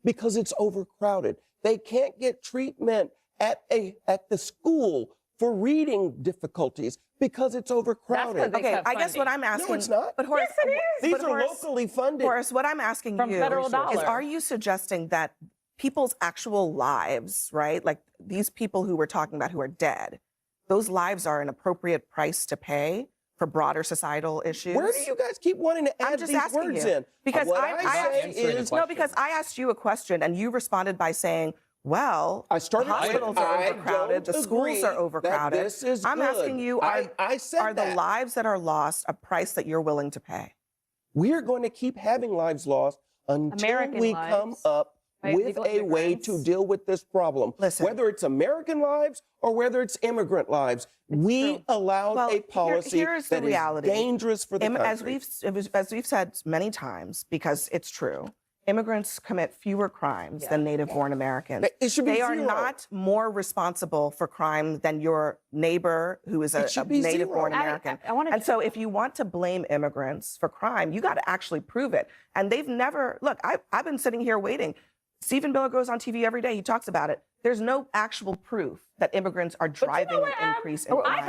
because it's overcrowded. They can't get treatment at the school for reading difficulties because it's overcrowded. Okay, I guess what I'm asking... No, it's not. But Horace, yes, it is. These are locally funded. Horace, what I'm asking From you federal dollars. is, are you suggesting that people's actual lives, right, like these people who we're talking about who are dead, those lives are an appropriate price to pay for broader societal issues? Where do you guys keep wanting to add these words in? Because because I asked you a question and you responded by saying, well, I started the hospitals are overcrowded, the schools are overcrowded. This is I'm good. asking you, are the lives that are lost a price that you're willing to pay? We're going to keep having lives lost until we come up with a way to deal with this problem. Listen, whether it's American lives or whether it's immigrant lives, we allowed a policy that is dangerous for the country. As we've said many times, because it's true, immigrants commit fewer crimes than native-born Americans. It should be They zero. are not more responsible for crime than your neighbor who is a native-born American. And so if you want to blame immigrants for crime, you got to actually prove it. And they've never, look, I've been sitting here waiting. Stephen Miller goes on TV every day. He talks about it. There's no actual proof that immigrants are driving an increase in crime.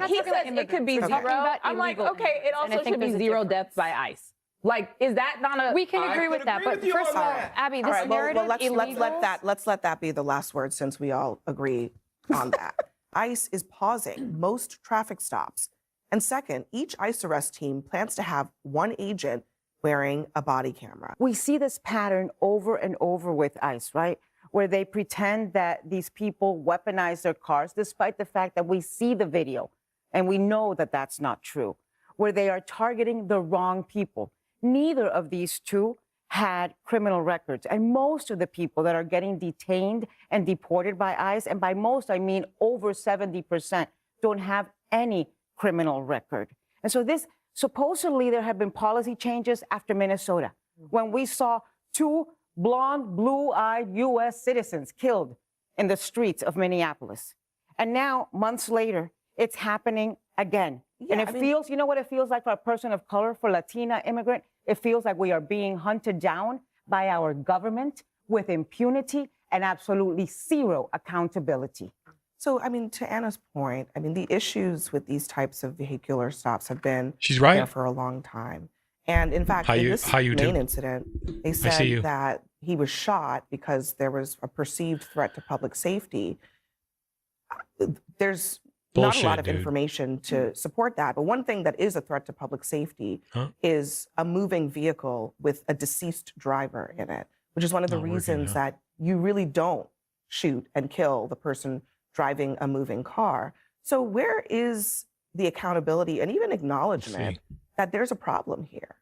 He said it could be zero. I'm like, okay, it also should be zero deaths by ICE. Like, is that not a... We can agree with that, but first of all, Abby, this narrative let's let that be the last word since we all agree on that. ICE is pausing most traffic stops. And second, each ICE arrest team plans to have one agent wearing a body camera. We see this pattern over and over with ICE, right? Where they pretend that these people weaponize their cars, despite the fact that we see the video and we know that that's not true, where they are targeting the wrong people. Neither of these two had criminal records. And most of the people that are getting detained and deported by ICE, and by most, I mean over 70%, don't have any criminal record. And so supposedly there have been policy changes after Minnesota, when we saw two blonde, blue-eyed U.S. citizens killed in the streets of Minneapolis. And now, months later, it's happening again. And it feels, you know what it feels like for a person of color, for Latina immigrant? It feels like we are being hunted down by our government with impunity and absolutely zero accountability. So, I mean, to Anna's point, I mean, the issues with these types of vehicular stops have been there for a long time. And in fact, in this main incident, they said that he was shot because there was a perceived threat to public safety. There's not a lot of information to support that. But one thing that is a threat to public safety is a moving vehicle with a deceased driver in it, which is one of the reasons that you really don't shoot and kill the person driving a moving car. So where is the accountability and even acknowledgement that there's a problem here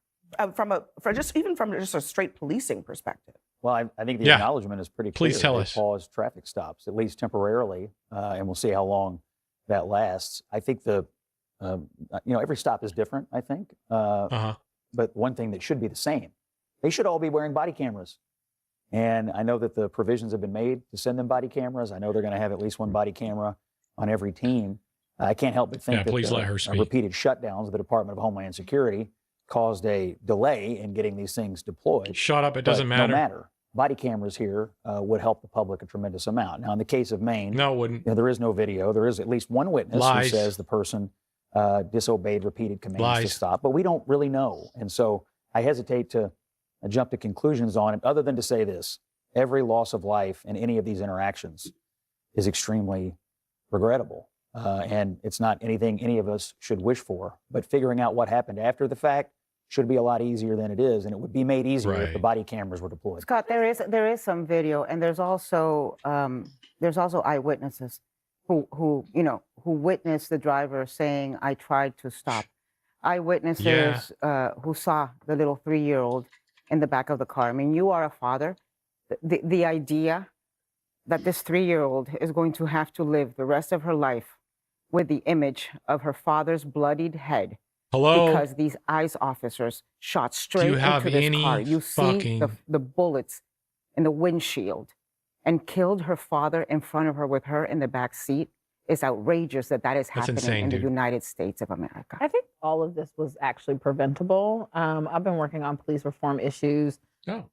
from just a straight policing perspective? Well, I think the acknowledgement is pretty clear. Please tell us. They pause traffic stops, at least temporarily, and we'll see how long that lasts. I think every stop is different, I think. But one thing that should be the same, they should all be wearing body cameras. And I know that the provisions have been made to send them body cameras. I know they're going to have at least one body camera on every team. I can't help but think that repeated shutdowns of the Department of Homeland Security caused a delay in getting these things deployed. Shut up, it doesn't matter. No matter. Body cameras here would help the public a tremendous amount. Now, in the case of Maine, no, it wouldn't. There is no video. There is at least one witness who says the person disobeyed repeated commands to stop, but we don't really know. And so I hesitate to jump to conclusions on it, other than to say this: every loss of life in any of these interactions is extremely regrettable. And it's not anything any of us should wish for. But figuring out what happened after the fact should be a lot easier than it is, and it would be made easier if the body cameras were deployed. Scott, there is some video, and there's also eyewitnesses who witnessed the driver saying, "I tried to stop." Eyewitnesses who saw the little 3-year-old in the back of the car. I mean, you are a father. The idea that this 3-year-old is going to have to live the rest of her life with the image of her father's bloodied head. Because these ICE officers shot straight into this car. You see the bullets in the windshield and killed her father in front of her with her in the back seat. It's outrageous that is happening in the United States of America. I think all of this was actually preventable. I've been working on police reform issues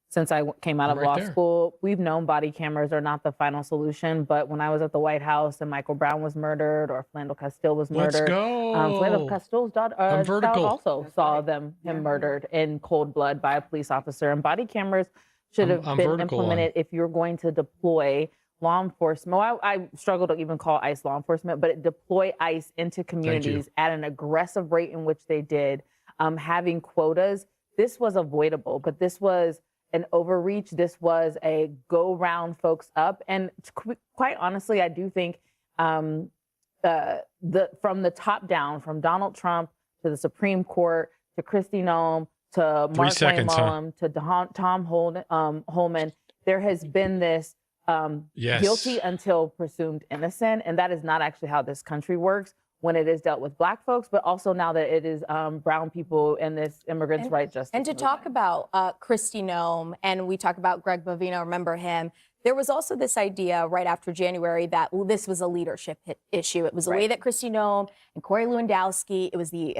since I came out of law there. school. We've known body cameras are not the final solution, but when I was at the White House and Michael Brown was murdered or Philando Castile was Let's murdered, go. Philando Castile's daughter also saw them murdered in cold blood by a police officer. And body cameras should have been implemented if you're going to deploy law enforcement. Well, I struggle to even call ICE law enforcement, but deploy ICE into communities at an aggressive rate in which they did, having quotas. This was avoidable, but this was an overreach. This was a go round folks up. And quite honestly, I do think from the top down, from Donald Trump to the Supreme Court to Kristi Noem to Mark Wayne Mullum to Tom Holman, there has been this guilty until presumed innocent. And that is not actually how this country works when it is dealt with Black folks, but also now that it is brown people and this immigrants' rights justice. And to talk about Kristi Noem, and we talk about Greg Bovino, remember him, there was also this idea right after January that this was a leadership issue. It was the way that Kristi Noem and Corey Lewandowski, it was the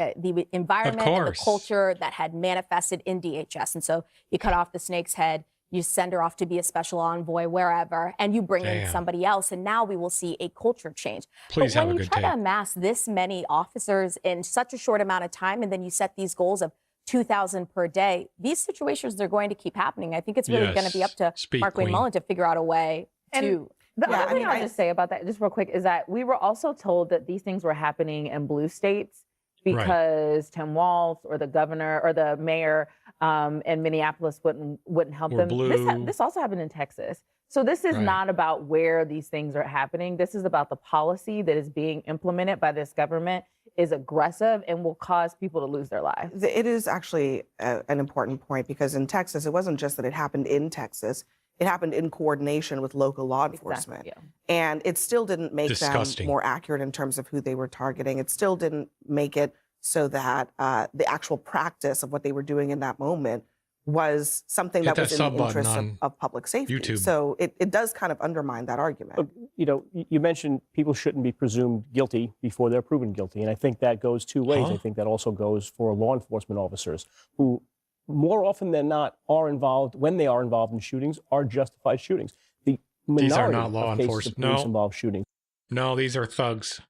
environment and the culture that had manifested in DHS. And so you cut off the snake's head, you send her off to be a special envoy wherever, and you bring in somebody else, and now we will see a culture change. Please but when you try to amass this many officers in such a short amount of time, and then you set these goals of 2,000 per day, these situations are going to keep happening. I think it's really going to be up to Mark Wayne Mullum to figure out a way to... The other thing I'll just say about that, just real quick, is that we were also told that these things were happening in blue states because Tim Walz or the governor or the mayor in Minneapolis wouldn't help them. This also happened in Texas. So this is not about where these things are happening. This is about the policy that is being implemented by this government is aggressive and will cause people to lose their lives. It is actually an important point because in Texas, it wasn't just that it happened in Texas. It happened in coordination with local law enforcement. And it still didn't make them more accurate in terms of who they were targeting. It still didn't make it so that the actual practice of what they were doing in that moment was something that was in the interest of public safety. YouTube. So it does kind of undermine that argument. You know, you mentioned people shouldn't be presumed guilty before they're proven guilty. And I think that goes two ways. I think that also goes for law enforcement officers who more often than not are involved, when they are involved in shootings, are justified shootings. The minority these are not law of enforcement. Police-involved shootings. No, these are thugs.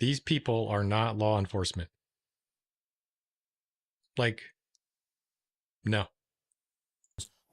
These people are not law enforcement. Like, no.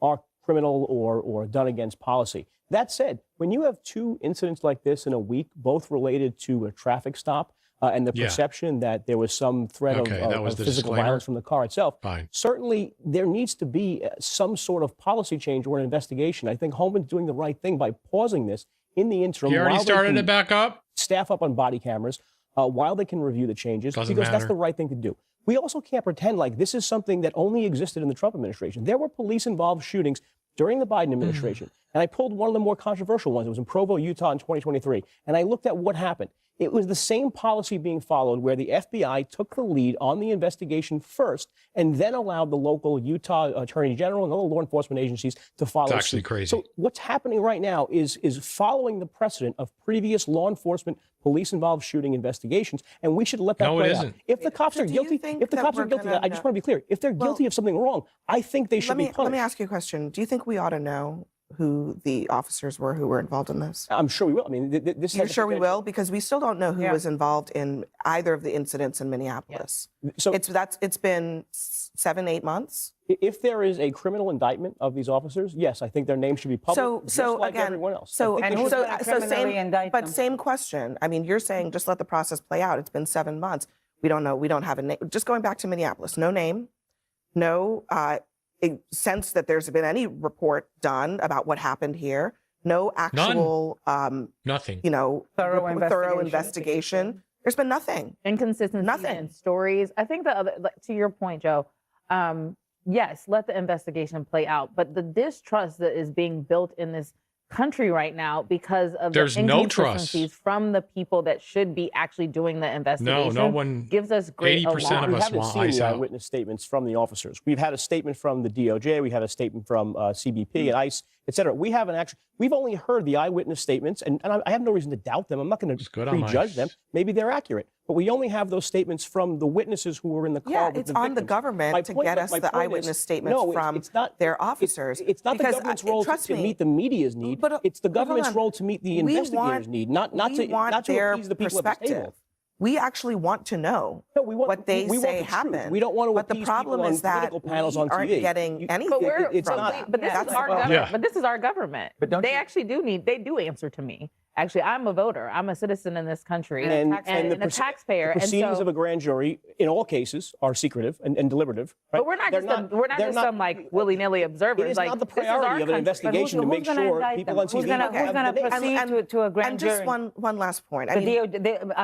Are criminal or done against policy. That said, when you have two incidents like this in a week, both related to a traffic stop, and the perception that there was some threat of physical violence from the car itself, certainly there needs to be some sort of policy change or an investigation. I think Holman's doing the right thing by pausing this in the interim. He already started it back up? Staff up on body cameras while they can review the changes, because that's the right thing to do. We also can't pretend like this is something that only existed in the Trump administration. There were police-involved shootings during the Biden administration. And I pulled one of the more controversial ones. It was in Provo, Utah in 2023. And I looked at what happened. It was the same policy being followed where the FBI took the lead on the investigation first and then allowed the local Utah Attorney General and other law enforcement agencies to follow suit. It's actually crazy. So what's happening right now is following the precedent of previous law enforcement police-involved shooting investigations, and we should let that play out. If the cops are guilty, I just want to be clear, if they're guilty of something wrong, I think they should be punished. Let me ask you a question. Do you think we ought to know who the officers were who were involved in this? I'm sure we will. I mean, this You're sure we will? Because we still don't know who was involved in either of the incidents in Minneapolis. So it's been 7-8 months. If there is a criminal indictment of these officers, yes, I think their names should be public, just like everyone else. Same question. I mean, you're saying just let the process play out. It's been 7 months. We don't know. We don't have a name. Just going back to Minneapolis, no name, no sense that there's been any report done about what happened here. No actual, nothing. You know, thorough investigation. There's been nothing. Inconsistencies in stories. I think the other, to your point, Joe, yes, let the investigation play out. But the distrust that is being built in this country right now because of the inconsistencies from the people that should be actually doing the investigation. No one gives us great 80% of us we haven't seen the eyewitness statements from the officers. We've had a statement from the DOJ. We had a statement from CBP and ICE. et cetera. We haven't actually, we've only heard the eyewitness statements, and I have no reason to doubt them. I'm not going to prejudge them. Maybe they're accurate. But we only have those statements from the witnesses who were in the car with the victims. Yeah, it's on the government to get us the eyewitness statements from their officers. It's not the government's role to meet the media's need. But, it's the government's role to meet the investigators' need, not to appease the people at the table. We actually want to know what they say happened. We don't want to but the problem is that political panels on TV. Aren't getting anything. But this is our government. But they actually do answer to me. Actually, I'm a voter. I'm a citizen in this country and a taxpayer. The proceedings of a grand jury, in all cases, are secretive and deliberative. Right? But we're not just some like willy-nilly observers. It is not the priority of an investigation to make sure people on TV who's going to proceed to a grand jury? And just one last point.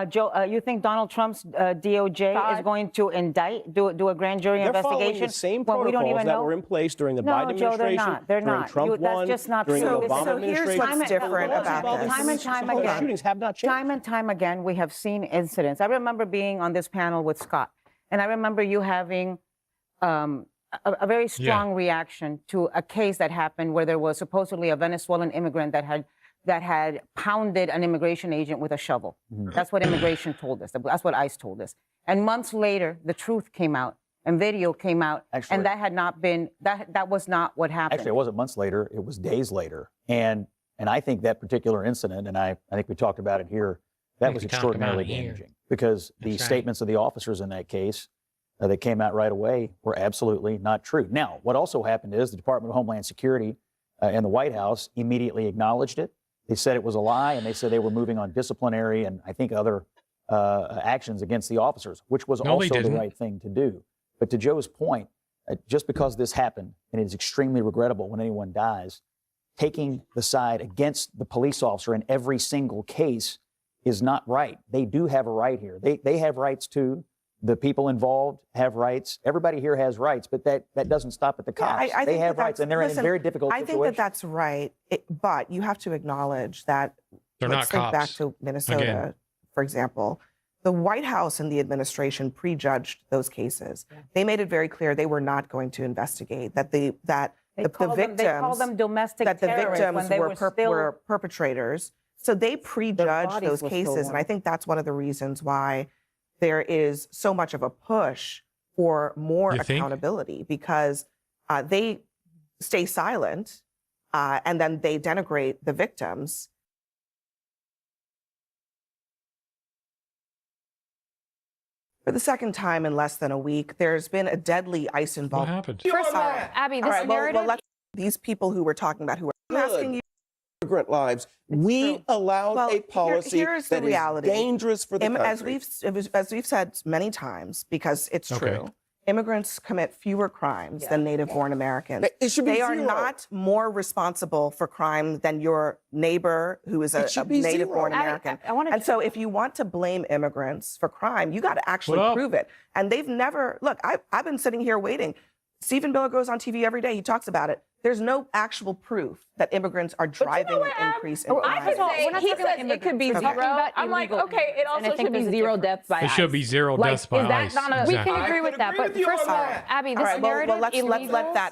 Joe, you think Donald Trump's DOJ is going to do a grand jury investigation? They're following the same protocols that were in place during the Biden administration, they're not. during Trump one, during the Obama administration. So here's what's different about this. Shootings have not changed. Time and time again, we have seen incidents. I remember being on this panel with Scott, and I remember you having a very strong reaction to a case that happened where there was supposedly a Venezuelan immigrant that had pounded an immigration agent with a shovel. Mm-hmm. That's what immigration told us. That's what ICE told us. And months later, the truth came out and video came out, and that had not been that was not what happened. Actually, it wasn't months later; it was days later, and I think that particular incident, and I think we talked about it here, that was extraordinarily damaging because the statements of the officers in that case that came out right away were absolutely not true. Now, what also happened is the Department of Homeland Security and the White House immediately acknowledged it. They said it was a lie, and they said they were moving on disciplinary and I think other actions against the officers, which was also the right thing to do. But to Joe's point, just because this happened, and it is extremely regrettable when anyone dies, taking the side against the police officer in every single case is not right. They do have a right here. They have rights too. The people involved have rights. Everybody here has rights, but that doesn't stop at the cops. They have rights, and they're in a very difficult situation. I think that's right, but you have to acknowledge that. They're not cops. Back to Minnesota, for example. The White House and the administration prejudged those cases. Yeah. They made it very clear they were not going to investigate, they call them domestic terrorists when they were perpetrators. So they prejudged those cases. And I think that's one of the reasons why there is so much of a push for more accountability, because they stay silent and then they denigrate the victims. For the second time in less than a week, there's been a deadly ICE involvement. What happened? First of all, Abby, this narrative. These people who we're talking about, who are asking you. Immigrant lives. We allowed a policy that is dangerous for the country. As we've said many times, because it's true. Immigrants commit fewer crimes than native-born Americans. It should be They are not more responsible for crime than your neighbor who is a native-born American. And so if you want to blame immigrants for crime, you got to actually prove it. And they've never, look, I've been sitting here waiting. Stephen Miller goes on TV every day. He talks about it. There's no actual proof that immigrants are driving an increase in crime. He said it could be zero. I'm like, okay, it also should be zero deaths by ICE. It should be zero deaths by ICE. We can agree with that, but first of all, Abby, this narrative.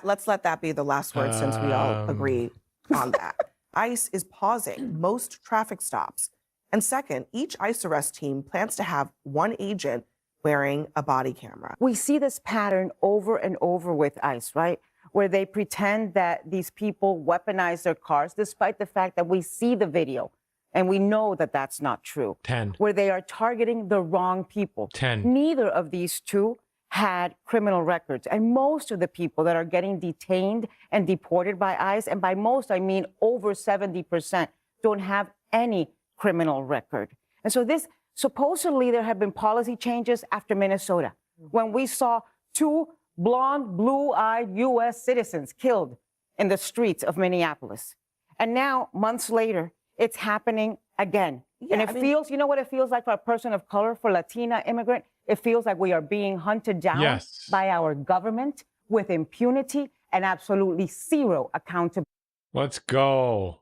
Let's let that be the last word, since we all agree on that. ICE is pausing most traffic stops, and second, each ICE arrest team plans to have one agent wearing a body camera. We see this pattern over and over with ICE, right? Where they pretend that these people weaponize their cars, despite the fact that we see the video and we know that that's not true. 10. Where they are targeting the wrong people. 10. Neither of these two had criminal records. And most of the people that are getting detained and deported by ICE, and by most I mean over 70%, don't have any criminal record. And so supposedly there have been policy changes after Minnesota, when we saw two blonde, blue-eyed U.S. citizens killed in the streets of Minneapolis. And now, months later, it's happening again. Yeah, and it feels, you know what it feels like for a person of color, for Latina immigrant? It feels like we are being hunted down by our government with impunity and absolutely zero accountability. Let's go.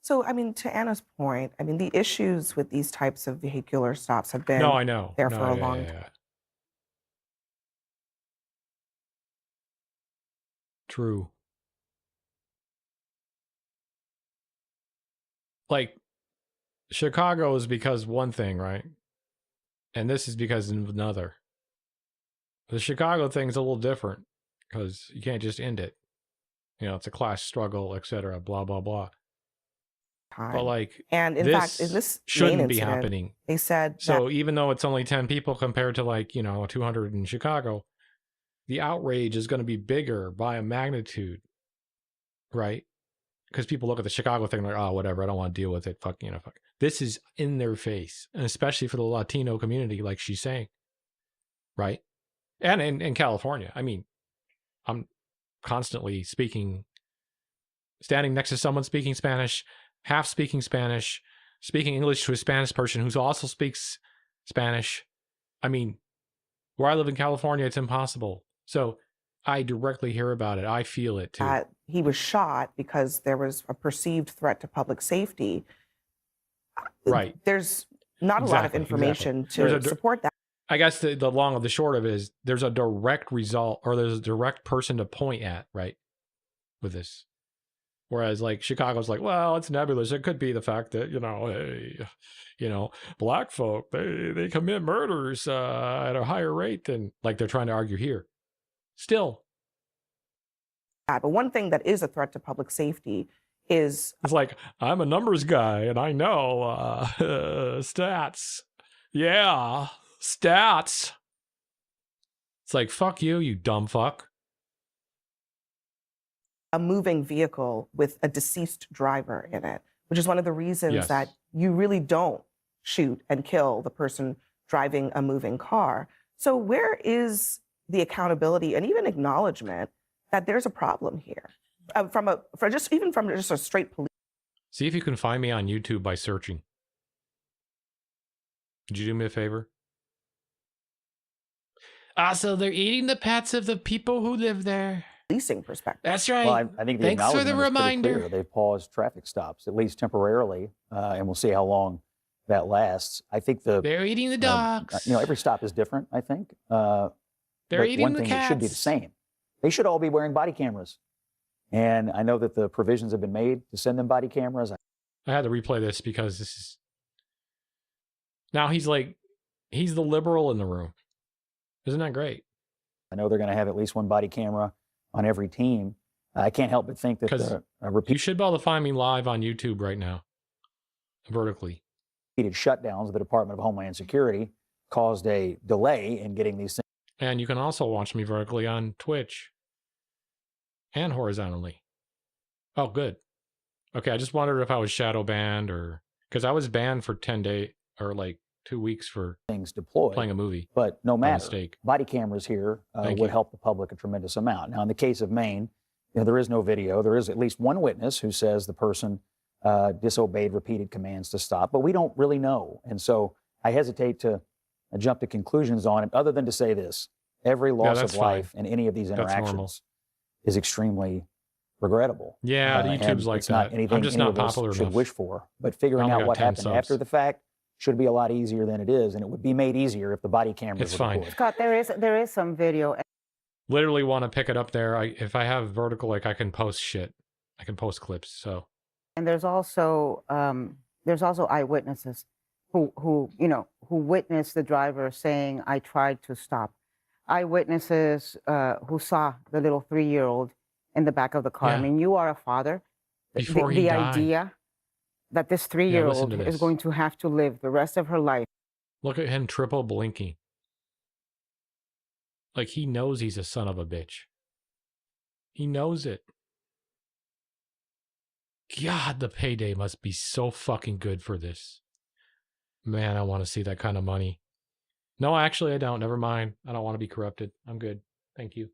So, I mean, to Anna's point, I mean, the issues with these types of vehicular stops have been there for a long time. True. like Chicago is because one thing, right? And this is because of another. The Chicago thing's a little different because you can't just end it. You know, it's a class struggle, etc. Blah blah blah. But like, and in fact, in this shouldn't be happening. They said so. Even though it's only 10 people compared to like 200 in Chicago, the outrage is going to be bigger by a magnitude, right? Because people look at the Chicago thing like, oh, whatever, I don't want to deal with it. Fuck, fuck. This is in their face, and especially for the Latino community, like she's saying, right? And in California, I mean, I'm constantly standing next to someone speaking Spanish, half speaking Spanish, speaking English to a Spanish person who also speaks Spanish. I mean, where I live in California, it's impossible. So I directly hear about it. I feel it too. He was shot because there was a perceived threat to public safety. Right. There's not a lot of information to support that. I guess the long of the short of it is there's a direct result, or there's a direct person to point at, right, with this. Whereas like Chicago's like, well, it's nebulous. It could be the fact that, black folk, they commit murders at a higher rate than like they're trying to argue here. Still. But one thing that is a threat to public safety is... It's like, I'm a numbers guy and I know stats. Yeah, stats. It's like, fuck you, you dumb fuck. A moving vehicle with a deceased driver in it, which is one of the reasons that you really don't shoot and kill the person driving a moving car. So where is the accountability and even acknowledgement that there's a problem here from just a straight police? See if you can find me on YouTube by searching. Could you do me a favor? So they're eating the pets of the people who live there. Policing perspective. That's right. Well, I think the Thanks for the reminder. Clear. They've paused traffic stops, at least temporarily, and we'll see how long that lasts. I think they're eating the dogs. Every stop is different, I think. They're eating one the thing cats. That should be the same. They should all be wearing body cameras. And I know that the provisions have been made to send them body cameras. I had to replay this because this is... Now he's the liberal in the room. Isn't that great? I know they're going to have at least one body camera on every team. I can't help but think that you should be able to find me live on YouTube right now, vertically. Repeated shutdowns of the Department of Homeland Security caused a delay in getting these things. And you can also watch me vertically on Twitch and horizontally. Oh, good. Okay, I just wondered if I was shadow banned or... Because I was banned for 10 days or like 2 weeks for things deployed, playing a movie. But no matter, mistake. Body cameras here would help the public a tremendous amount. Now, in the case of Maine, there is no video. There is at least one witness who says the person disobeyed repeated commands to stop, but we don't really know. And so I hesitate to jump to conclusions on it, other than to say this: every loss of life in any of these interactions is extremely regrettable. Yeah, YouTube's like it's that. Not anything I'm just any not of us popular should enough. wish for. But figuring out what happened after the fact should be a lot easier than it is, and it would be made easier if the body cameras were deployed. Scott, there is some video. Literally want to pick it up there. If I have vertical, like I can post shit. I can post clips. So. And there's also eyewitnesses who witnessed the driver saying, "I tried to stop." Eyewitnesses who saw the little 3-year-old in the back of the car. Yeah. I mean, you are a father. Before he the died. idea that this 3-year-old is going to have to live the rest of her life. Look at him triple blinking. Like he knows he's a son of a bitch. He knows it. God, the payday must be so fucking good for this. Man, I want to see that kind of money. No, actually, I don't. Never mind. I don't want to be corrupted. I'm good. Thank you.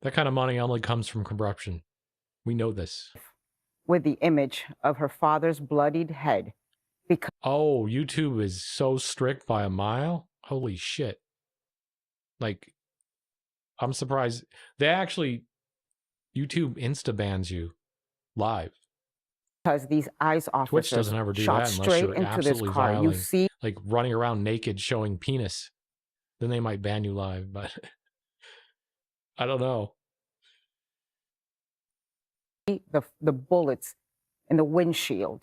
That kind of money only comes from corruption. We know this. With the image of her father's bloodied head. Oh, YouTube is so strict by a mile? Holy shit. Like, I'm surprised. They actually, YouTube insta-bans you live. Because these ICE officers Twitch doesn't ever do shot that unless straight you're into absolutely this car. violating, You see, like running around naked showing penis. Then they might ban you live, but I don't know. The bullets in the windshield.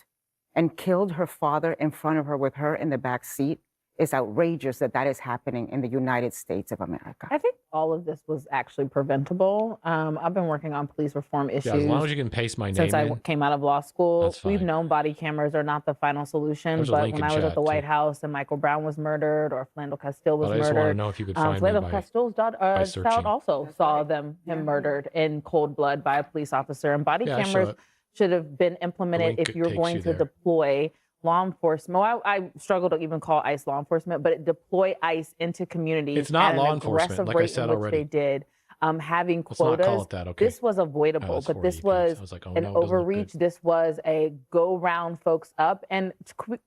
and killed her father in front of her with her in the back seat, it's outrageous that that is happening in the United States of America. I think all of this was actually preventable. I've been working on police reform issues. Yeah, as long as you can paste my name since I came out of law school. We've fine. known body cameras are not the final solution, There's a but link when in I was at chat, the White too. House and Michael Brown was murdered or Philando Castile was But I just want to murdered, know if you could find me Philando Castile's searching. child also saw him murdered in cold blood by a police officer. And body cameras should have been implemented if you're going to deploy law enforcement. Well, I struggle to even call ICE law enforcement, but deploy ICE into communities. It's not at law an enforcement, aggressive like I rate said in which already. They did. Having Let's not quotas. call it that, okay? This was avoidable, but this was, an overreach. This was a go round folks up. And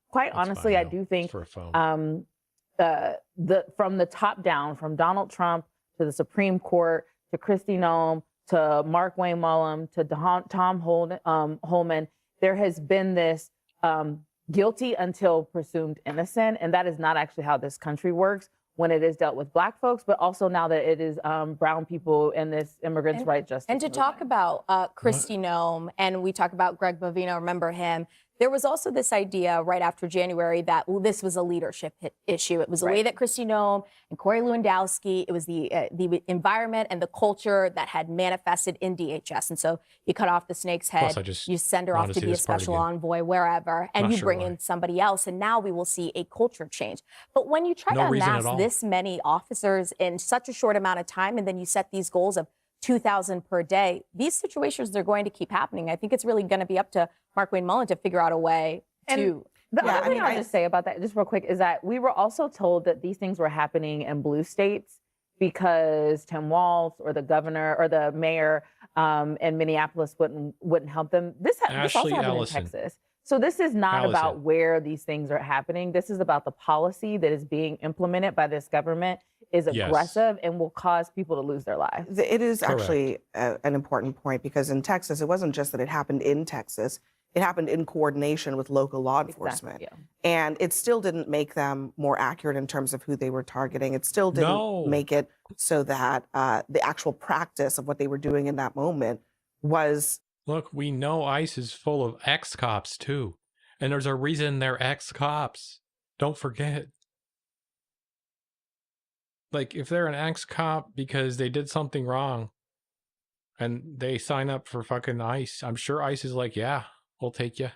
quite honestly, I do think from the top down, from Donald Trump to the Supreme Court to Kristi Noem to Mark Wayne Mullum to Tom Holman, there has been this guilty until presumed innocent, and that is not actually how this country works when it is dealt with Black folks, but also now that it is brown people in this immigrants' rights justice. And to talk about Kristi Noem, and we talk about Greg Bovino, remember him, there was also this idea right after January that this was a leadership issue. It was the way that Kristi Noem and Corey Lewandowski, it was the environment and the culture that had manifested in DHS. And so you cut off the snake's head, you send her off to be a special envoy wherever, and you bring in somebody else, and now we will see a culture change. But when you try to amass this many officers in such a short amount of time, and then you set these goals of 2,000 per day, these situations are going to keep happening. I think it's really going to be up to Mark Wayne Mullin to figure out a way to... The other thing I'll just say about that, just real quick, is that we were also told that these things were happening in blue states because Tim Walz or the governor or the mayor in Minneapolis wouldn't help them. This also happened in Texas. So this is not about where these things are happening. This is about the policy that is being implemented by this government is aggressive and will cause people to lose their lives. It is actually an important point because in Texas, it wasn't just that it happened in Texas. It happened in coordination with local law enforcement. Exactly, And it still didn't make them more accurate in terms of who they were targeting. It still didn't make it so that the actual practice of what they were doing in that moment was... Look, we know ICE is full of ex-cops too. And there's a reason they're ex-cops. Don't forget. Like, if they're an ex-cop because they did something wrong and they sign up for fucking ICE, I'm sure ICE is like, yeah, we'll take you.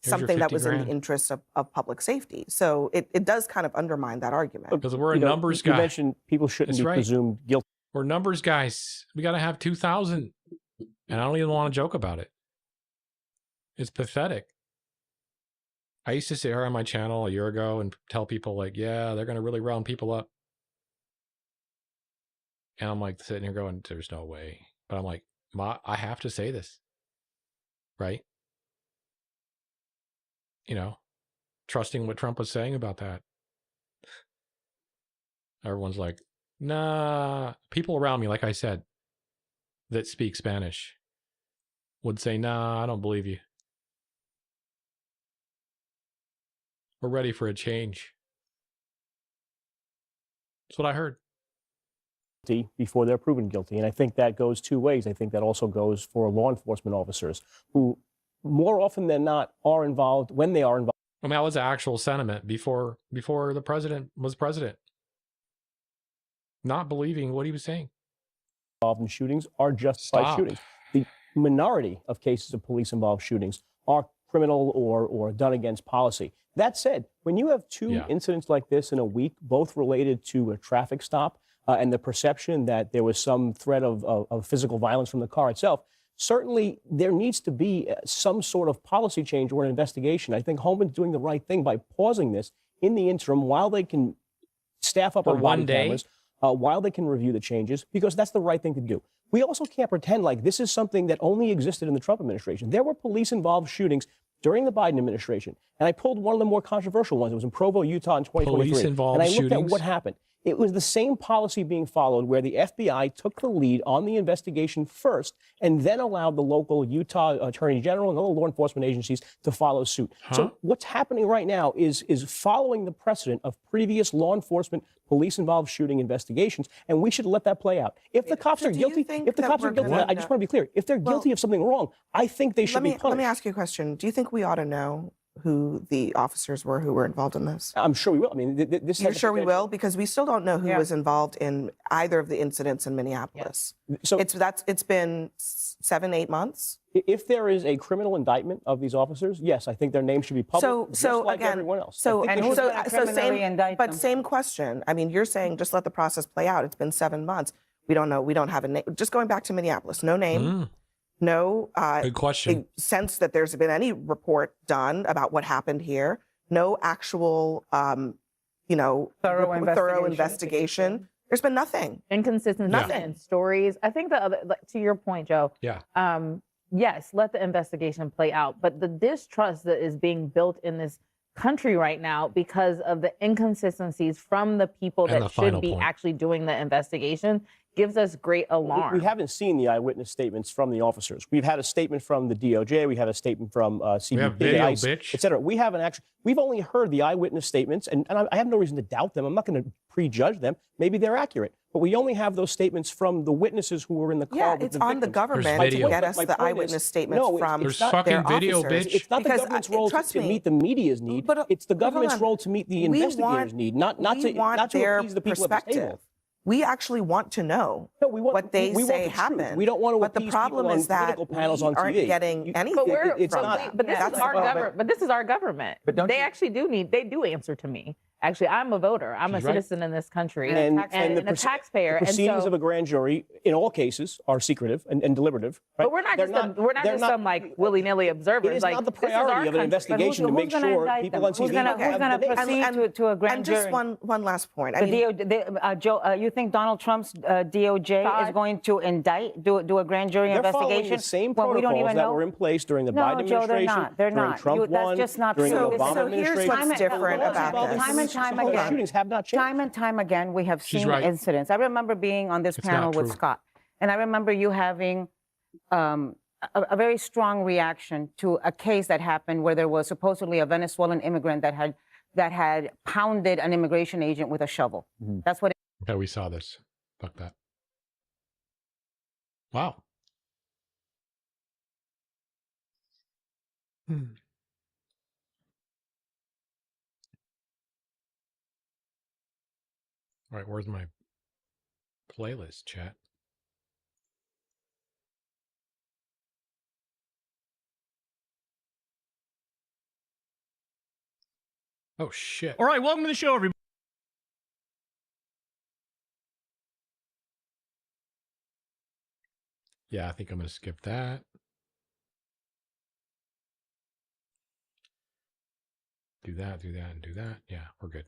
Something that was in the interest of public safety. So it does kind of undermine that argument. Because we're a numbers guy. You mentioned people shouldn't be presumed guilty. We're numbers guys. We got to have 2,000. And I don't even want to joke about it. It's pathetic. I used to sit here on my channel a year ago and tell people like, yeah, they're going to really round people up. And I'm like sitting here going, there's no way. But I'm like, I have to say this. Right? You know, trusting what Trump was saying about that. Everyone's like, nah. People around me, like I said, that speak Spanish would say, nah, I don't believe you. We're ready for a change. That's what I heard. Before they're proven guilty. And I think that goes two ways. I think that also goes for law enforcement officers who more often than not are involved when they are involved. I mean, that was actual sentiment before the president was president. Not believing what he was saying. Involved in shootings are justified shootings. The minority of cases of police-involved shootings are criminal or done against policy. That said, when you have two incidents like this in a week, both related to a traffic stop and the perception that there was some threat of physical violence from the car itself, certainly there needs to be some sort of policy change or an investigation. I think Holman's doing the right thing by pausing this in the interim while they can staff up on body cameras, while they can review the changes, because that's the right thing to do. We also can't pretend like this is something that only existed in the Trump administration. There were police-involved shootings during the Biden administration, and I pulled one of the more controversial ones. It was in Provo, Utah in 2023. Police-involved and I looked shootings? at what happened. It was the same policy being followed where the FBI took the lead on the investigation first and then allowed the local Utah Attorney General and other law enforcement agencies to follow suit. So what's happening right now is following the precedent of previous law enforcement police-involved shooting investigations, and we should let that play out. If the cops are guilty, I just want to be clear. If they're guilty of something wrong, I think they should be punished. Let me ask you a question. Do you think we ought to know who the officers were who were involved in this? I'm sure we will. I mean, You're sure we will? Because we still don't know who was involved in either of the incidents in Minneapolis. So it's been 7-8 months. If there is a criminal indictment of these officers, yes, I think their names should be public, just like again, everyone else. Same question. I mean, you're saying just let the process play out. It's been 7 months. We don't know. We don't have a name. Just going back to Minneapolis, no name. No good question. Sense that there's been any report done about what happened here. No actual, thorough investigation. There's been nothing. Inconsistency in stories. I think the other, to your point, Joe. Yeah. Yes, let the investigation play out. But the distrust that is being built in this country right now because of the inconsistencies from the people that should be actually doing the investigation gives us great alarm. We haven't seen the eyewitness statements from the officers. We've had a statement from the DOJ. We have a statement from CBP, ICE, et cetera. We haven't actually. We've only heard the eyewitness statements, and I have no reason to doubt them. I'm not going to prejudge them. Maybe they're accurate. But we only have those statements from the witnesses who were in the car with the victim. Yeah, it's on the government to get us the eyewitness statements from there's fucking video, officers. Bitch. It's not the government's role to meet the media's need. It's the government's role to meet the investigators' need, not to appease the people at this table. We actually want to know what they say happened. We don't want to appease people on political panels on TV. Aren't getting anything. But this is our government. But this is our government. They actually do answer to me. Actually, I'm a voter. I'm a citizen in this country and a taxpayer. The proceedings of a grand jury, in all cases, are secretive and deliberative. Right? But we're not just some like willy-nilly observers. It is not the priority of an investigation to make sure people on TV who's going to proceed to a grand jury? And just one last point. Joe, you think Donald Trump's DOJ is going to do a grand jury investigation? They're following the same protocols that were in place during the Biden administration, during Trump one, during the Obama administration. So here's what's different about this. Time again, shootings have not changed. Time and time again, we have seen incidents. I remember being on this panel with Scott, and I remember you having a very strong reaction to a case that happened where there was supposedly a Venezuelan immigrant that had pounded an immigration agent with a shovel. That's what. Yeah, we saw this. Fuck that. Wow. All right, where's my playlist, chat? Oh, shit. All right, welcome to the show, everybody. Yeah, I think I'm going to skip that. Do that, and do that. Yeah, we're good.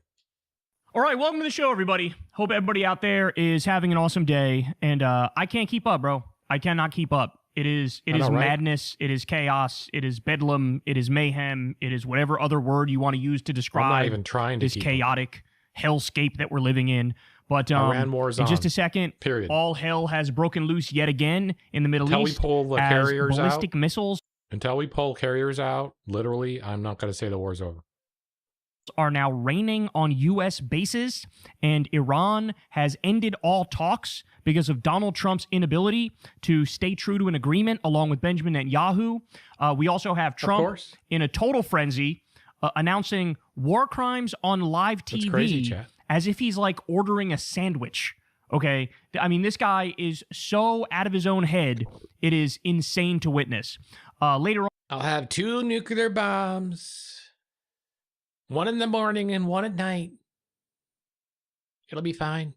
All right, welcome to the show, everybody. Hope everybody out there is having an awesome day. And I can't keep up, bro. I cannot keep up. It is madness. It is chaos. It is bedlam. It is mayhem. It is whatever other word you want to use to describe this chaotic hellscape that we're living in. But Iran war's in just a second, period. All hell has broken loose yet again in the Middle East. Until we pull the carriers ballistic missiles. Until we pull carriers out, literally, I'm not going to say the war's over. Are now raining on U.S. bases, and Iran has ended all talks because of Donald Trump's inability to stay true to an agreement along with Benjamin Netanyahu. We also have Trump in a total frenzy announcing war crimes on live TV. That's crazy, chat. As if he's like ordering a sandwich. Okay. I mean, this guy is so out of his own head. It is insane to witness. Later on, I'll have 2 nuclear bombs. 1 in the morning and 1 at night. It'll be fine.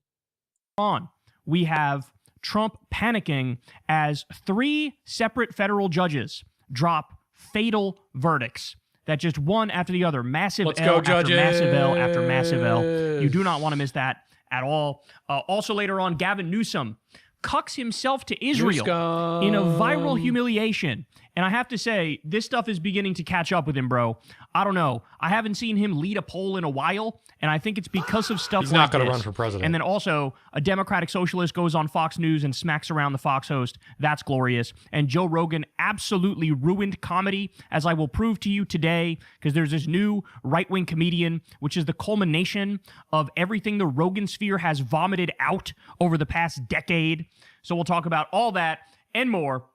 We have Trump panicking as 3 separate federal judges drop fatal verdicts. That just one after the other. Massive L after massive L after massive L. You do not want to miss that at all. Also later on, Gavin Newsom cucks himself to Israel in a viral humiliation And I have to say, this stuff is beginning to catch up with him, bro. I don't know. I haven't seen him lead a poll in a while, and I think it's because of stuff like this. He's not going to run for president. And then also, a Democratic socialist goes on Fox News and smacks around the Fox host. That's glorious. And Joe Rogan absolutely ruined comedy, as I will prove to you today, because there's this new right-wing comedian, which is the culmination of everything the Rogan sphere has vomited out over the past decade. So we'll talk about all that and more.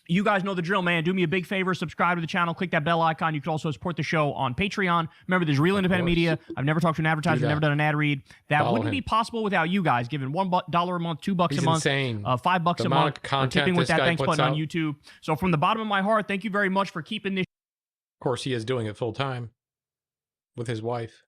You guys know the drill, man. Do me a big favor, subscribe to the channel, click that bell icon. You can also support the show on Patreon. Remember, there's real independent media. I've never talked to an advertiser, never done an ad read. That wouldn't be possible without you guys giving $1 a month, $2 a month, insane. $5 a month, tipping with that thanks button on YouTube. So from the bottom of my heart, thank you very much for keeping this. Of course, he is doing it full time with his wife.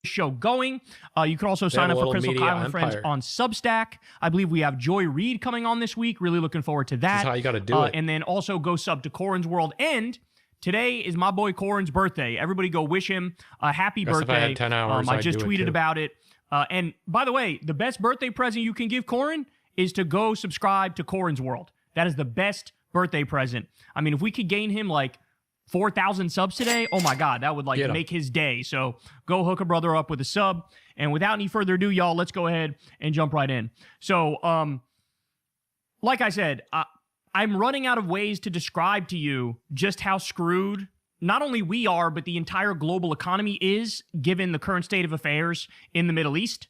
Show going. You can also sign up for Crystal Kyle and Friends on Substack. I believe we have Joy Reid coming on this week. Really looking forward to that. This is how you got to do it. And then also go sub to Corin's World. And today is my boy Corin's birthday. Everybody go wish him a happy birthday. If I had 10 hours, I just tweeted about it. And by the way, the best birthday present you can give Corin is to go subscribe to Corin's World. That is the best birthday present. I mean, if we could gain him like 4,000 subs today, oh my God, that would like make his day. So go hook a brother up with a sub. And without any further ado, y'all, let's go ahead and jump right in. So, like I said, I'm running out of ways to describe to you just how screwed not only we are, but the entire global economy is, given the current state of affairs in the Middle East.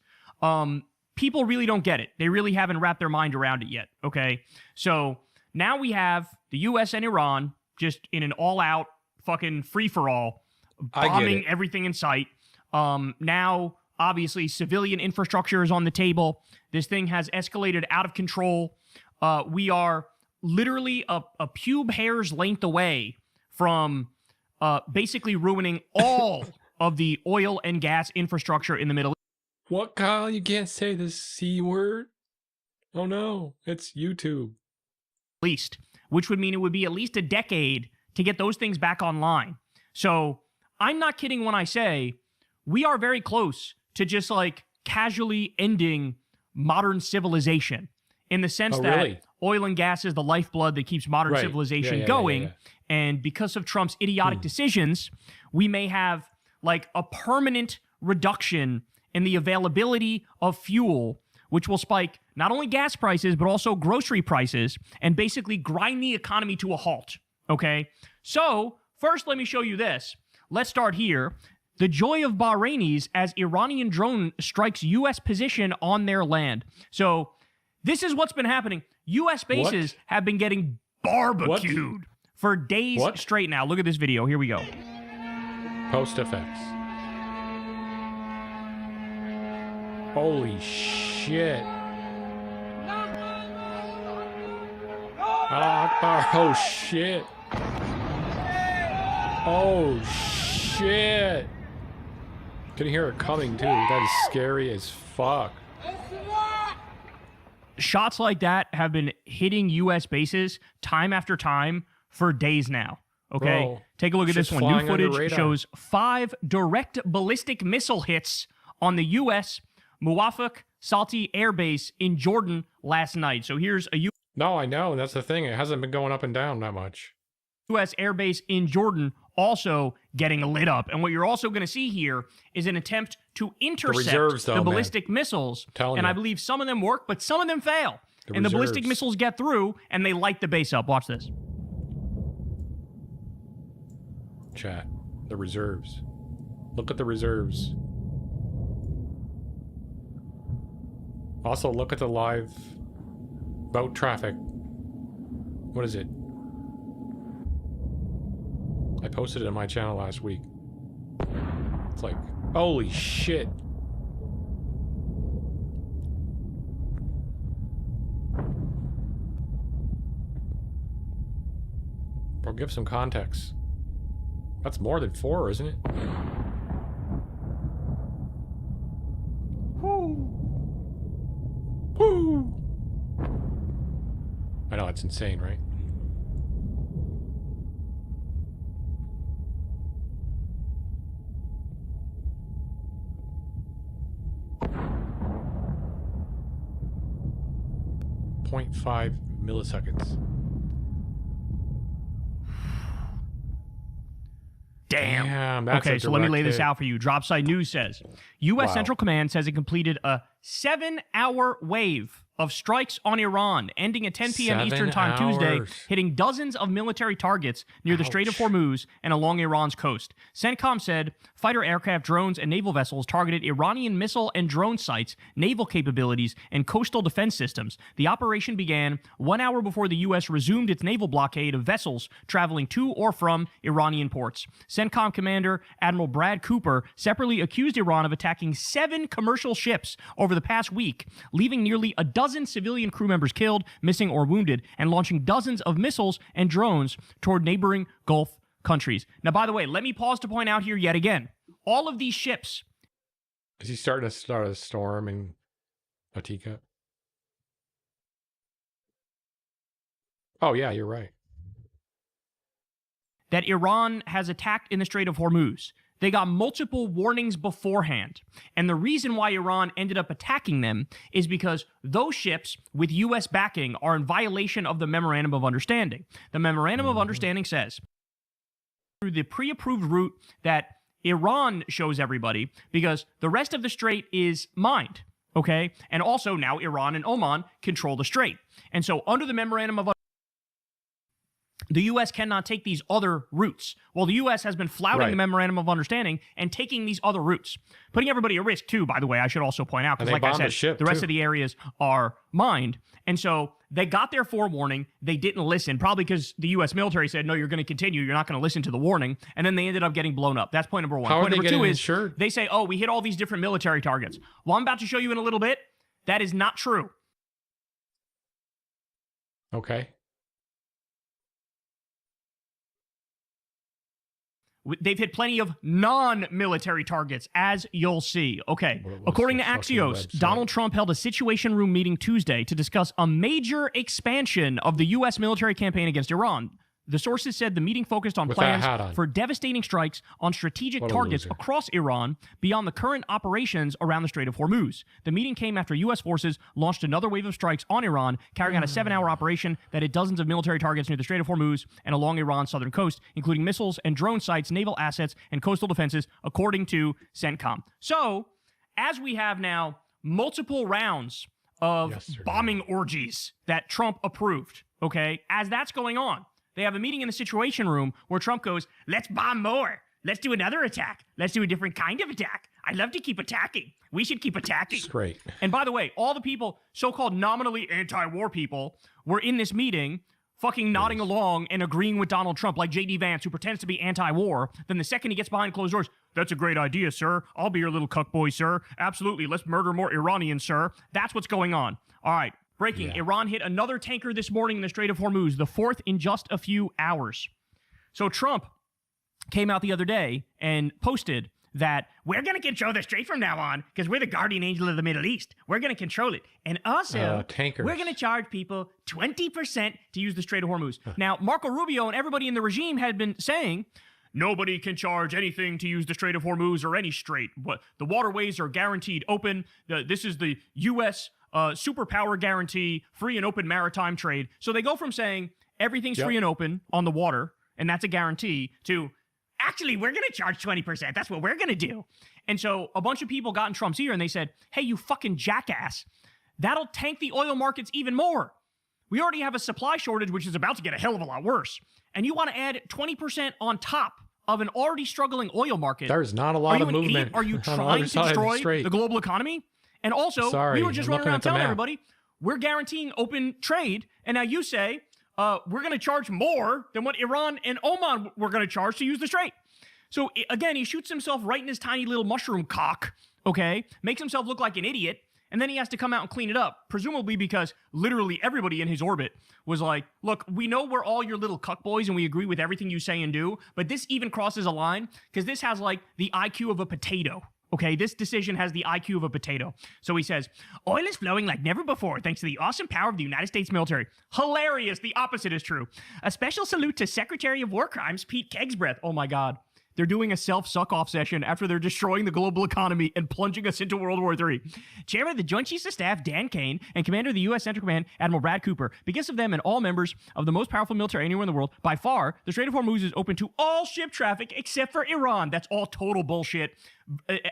People really don't get it. They really haven't wrapped their mind around it yet, okay? So now we have the U.S. and Iran just in an all-out fucking free-for-all, bombing everything in sight. Now, obviously, civilian infrastructure is on the table. This thing has escalated out of control. We are literally a pube hair's length away from basically ruining all of the oil and gas infrastructure in the Middle East. What, Kyle? You can't say the C word? Oh, no. It's YouTube. Which would mean it would be at least a decade to get those things back online. So I'm not kidding when I say we are very close to just like casually ending modern civilization in the sense that oil and gas is the lifeblood that keeps modern civilization going. And because of Trump's idiotic decisions, we may have like a permanent reduction in the availability of fuel, which will spike not only gas prices, but also grocery prices and basically grind the economy to a halt, okay? So, first, let me show you this. Let's start here. The joy of Bahrainis as Iranian drone strikes U.S. position on their land. So, this is what's been happening. U.S. bases have been getting barbecued for days straight now. Look at this video. Here we go. Post effects. Holy shit. Oh shit. Oh shit. Can hear it coming too. That is scary as fuck. Shots like that have been hitting U.S. bases time after time for days now. Okay? Bro, take a look at this one. New footage shows 5 direct ballistic missile hits on the U.S. Muwafaq Salti Air Base in Jordan last night. So here's a No, I know. That's the thing. It hasn't been going up and down that much. U.S. Air Base in Jordan also getting lit up. And what you're also going to see here is an attempt to intercept the ballistic missiles. And I believe some of them work, but some of them fail. And the ballistic missiles get through and they light the base up. Watch this. Chat. The reserves. Look at the reserves. Also, look at the live boat traffic. What is it? I posted it on my channel last week. It's like, holy shit. Bro, give some context. That's more than 4, isn't it? Woo! I know, it's insane, right? .5 milliseconds. Damn. That's okay, a so let me lay this direct out for you. Dropside News says U.S. Central Command says it completed a 7-hour wave of strikes on Iran, ending at 10 p.m. Eastern Time Tuesday, hitting dozens of military targets near the Strait of Hormuz and along Iran's coast. CENTCOM said fighter aircraft, drones, and naval vessels targeted Iranian missile and drone sites, naval capabilities, and coastal defense systems. The operation began 1 hour before the U.S. resumed its naval blockade of vessels traveling to or from Iranian ports. CENTCOM Commander Admiral Brad Cooper separately accused Iran of attacking 7 commercial ships over the past week, leaving nearly a dozen civilian crew members killed, missing, or wounded, and launching dozens of missiles and drones toward neighboring Gulf countries. Now, by the way, let me pause to point out here yet again, all of these ships. Is he starting to start a storm in a teacup? Oh, yeah, you're right. That Iran has attacked in the Strait of Hormuz. They got multiple warnings beforehand. And the reason why Iran ended up attacking them is because those ships with U.S. backing are in violation of the Memorandum of Understanding. The Memorandum of Understanding says, through the pre-approved route that Iran shows everybody, because the rest of the strait is mined, okay? And also now Iran and Oman control the strait. And so under the Memorandum of the U.S. cannot take these other routes. Well, the U.S. has been flouting the Memorandum of Understanding and taking these other routes, putting everybody at risk, too, by the way, I should also point out, because like I said, the rest of the areas are mined. And so they got their forewarning. They didn't listen, probably because the U.S. military said, no, you're going to continue. You're not going to listen to the warning. And then they ended up getting blown up. That's point number one. Point number two is they say, oh, we hit all these different military targets. Well, I'm about to show you in a little bit. That is not true. Okay. They've hit plenty of non-military targets, as you'll see. Okay, according to Axios, Donald Trump held a Situation Room meeting Tuesday to discuss a major expansion of the U.S. military campaign against Iran. The sources said the meeting focused on plans for devastating strikes on strategic targets across Iran beyond the current operations around the Strait of Hormuz. The meeting came after U.S. forces launched another wave of strikes on Iran, carrying out a 7-hour operation that hit dozens of military targets near the Strait of Hormuz and along Iran's southern coast, including missiles and drone sites, naval assets, and coastal defenses, according to CENTCOM. So, as we have now multiple rounds of bombing orgies that Trump approved, okay, as that's going on, they have a meeting in the Situation Room where Trump goes, let's bomb more. Let's do another attack. Let's do a different kind of attack. I'd love to keep attacking. We should keep attacking. That's great. And by the way, all the people, so-called nominally anti-war people, were in this meeting fucking nodding along and agreeing with Donald Trump, like J.D. Vance, who pretends to be anti-war. Then the second he gets behind closed doors, that's a great idea, sir. I'll be your little cuck boy, sir. Absolutely. Let's murder more Iranians, sir. That's what's going on. All right. Breaking, Iran hit another tanker this morning in the Strait of Hormuz, the 4th in just a few hours. So Trump came out the other day and posted that we're going to control the strait from now on because we're the guardian angel of the Middle East. We're going to control it. And also, we're going to charge people 20% to use the Strait of Hormuz. Now, Marco Rubio and everybody in the regime had been saying, nobody can charge anything to use the Strait of Hormuz or any strait. But the waterways are guaranteed open. This is the U.S. Superpower guarantee, free and open maritime trade. So they go from saying everything's free and open on the water, and that's a guarantee, to actually, we're going to charge 20%. That's what we're going to do. And so a bunch of people got in Trump's ear and they said, hey, you fucking jackass, that'll tank the oil markets even more. We already have a supply shortage, which is about to get a hell of a lot worse. And you want to add 20% on top of an already struggling oil market. There's not a lot of movement. Idiot? Are you trying to destroy the global economy? And also, we were just running around telling everybody, we're guaranteeing open trade. And now you say, we're going to charge more than what Iran and Oman were going to charge to use the strait. So again, he shoots himself right in his tiny little mushroom cock, okay? Makes himself look like an idiot. And then he has to come out and clean it up, presumably because literally everybody in his orbit was like, look, we know we're all your little cuck boys and we agree with everything you say and do, but this even crosses a line because this has like the IQ of a potato. Okay, this decision has the IQ of a potato. So he says, oil is flowing like never before thanks to the awesome power of the United States military. Hilarious. The opposite is true. A special salute to Secretary of War Crimes, Pete Kegsbreath. Oh my God. they're doing a self-suck-off session after they're destroying the global economy and plunging us into World War III. Chairman of the Joint Chiefs of Staff, Dan Kane, and Commander of the U.S. Central Command, Admiral Brad Cooper. Because of them and all members of the most powerful military anywhere in the world, by far, the Strait of Hormuz is open to all ship traffic except for Iran. That's all total bullshit.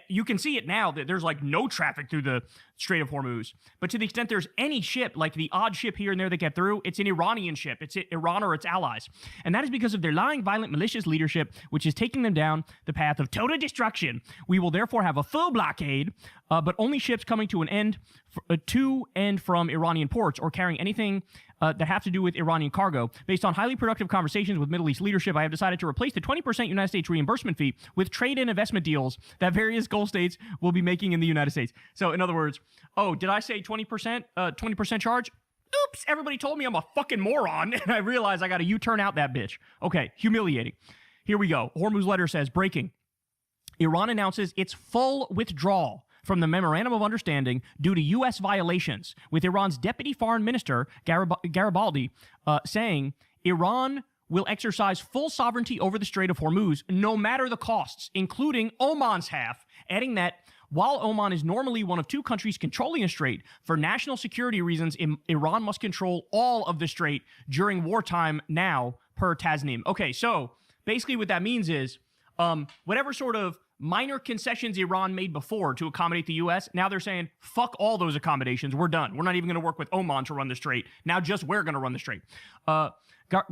You can see it now that there's like no traffic through the Strait of Hormuz. But to the extent there's any ship, like the odd ship here and there that get through, it's an Iranian ship. It's Iran or its allies. And that is because of their lying, violent, malicious leadership, which is taking them down the path of total destruction. We will therefore have a full blockade, but only ships coming to an end to and from Iranian ports or carrying anything that have to do with Iranian cargo. Based on highly productive conversations with Middle East leadership, I have decided to replace the 20% United States reimbursement fee with trade and investment deals that various Gulf states will be making in the United States. So in other words, oh, did I say 20%? 20% charge? Oops, everybody told me I'm a fucking moron, and I realized I got to U-turn out that bitch. Okay, humiliating. Here we go. Hormuz letter says, breaking. Iran announces its full withdrawal from the Memorandum of Understanding due to U.S. violations, with Iran's Deputy Foreign Minister, Garibaldi, saying Iran will exercise full sovereignty over the Strait of Hormuz, no matter the costs, including Oman's half, adding that while Oman is normally one of two countries controlling a strait, for national security reasons, Iran must control all of the strait during wartime now, per Tasnim. Okay, so basically what that means is whatever sort of minor concessions Iran made before to accommodate the U.S., now they're saying, fuck all those accommodations. We're done. We're not even going to work with Oman to run the strait. Now just we're going to run the strait.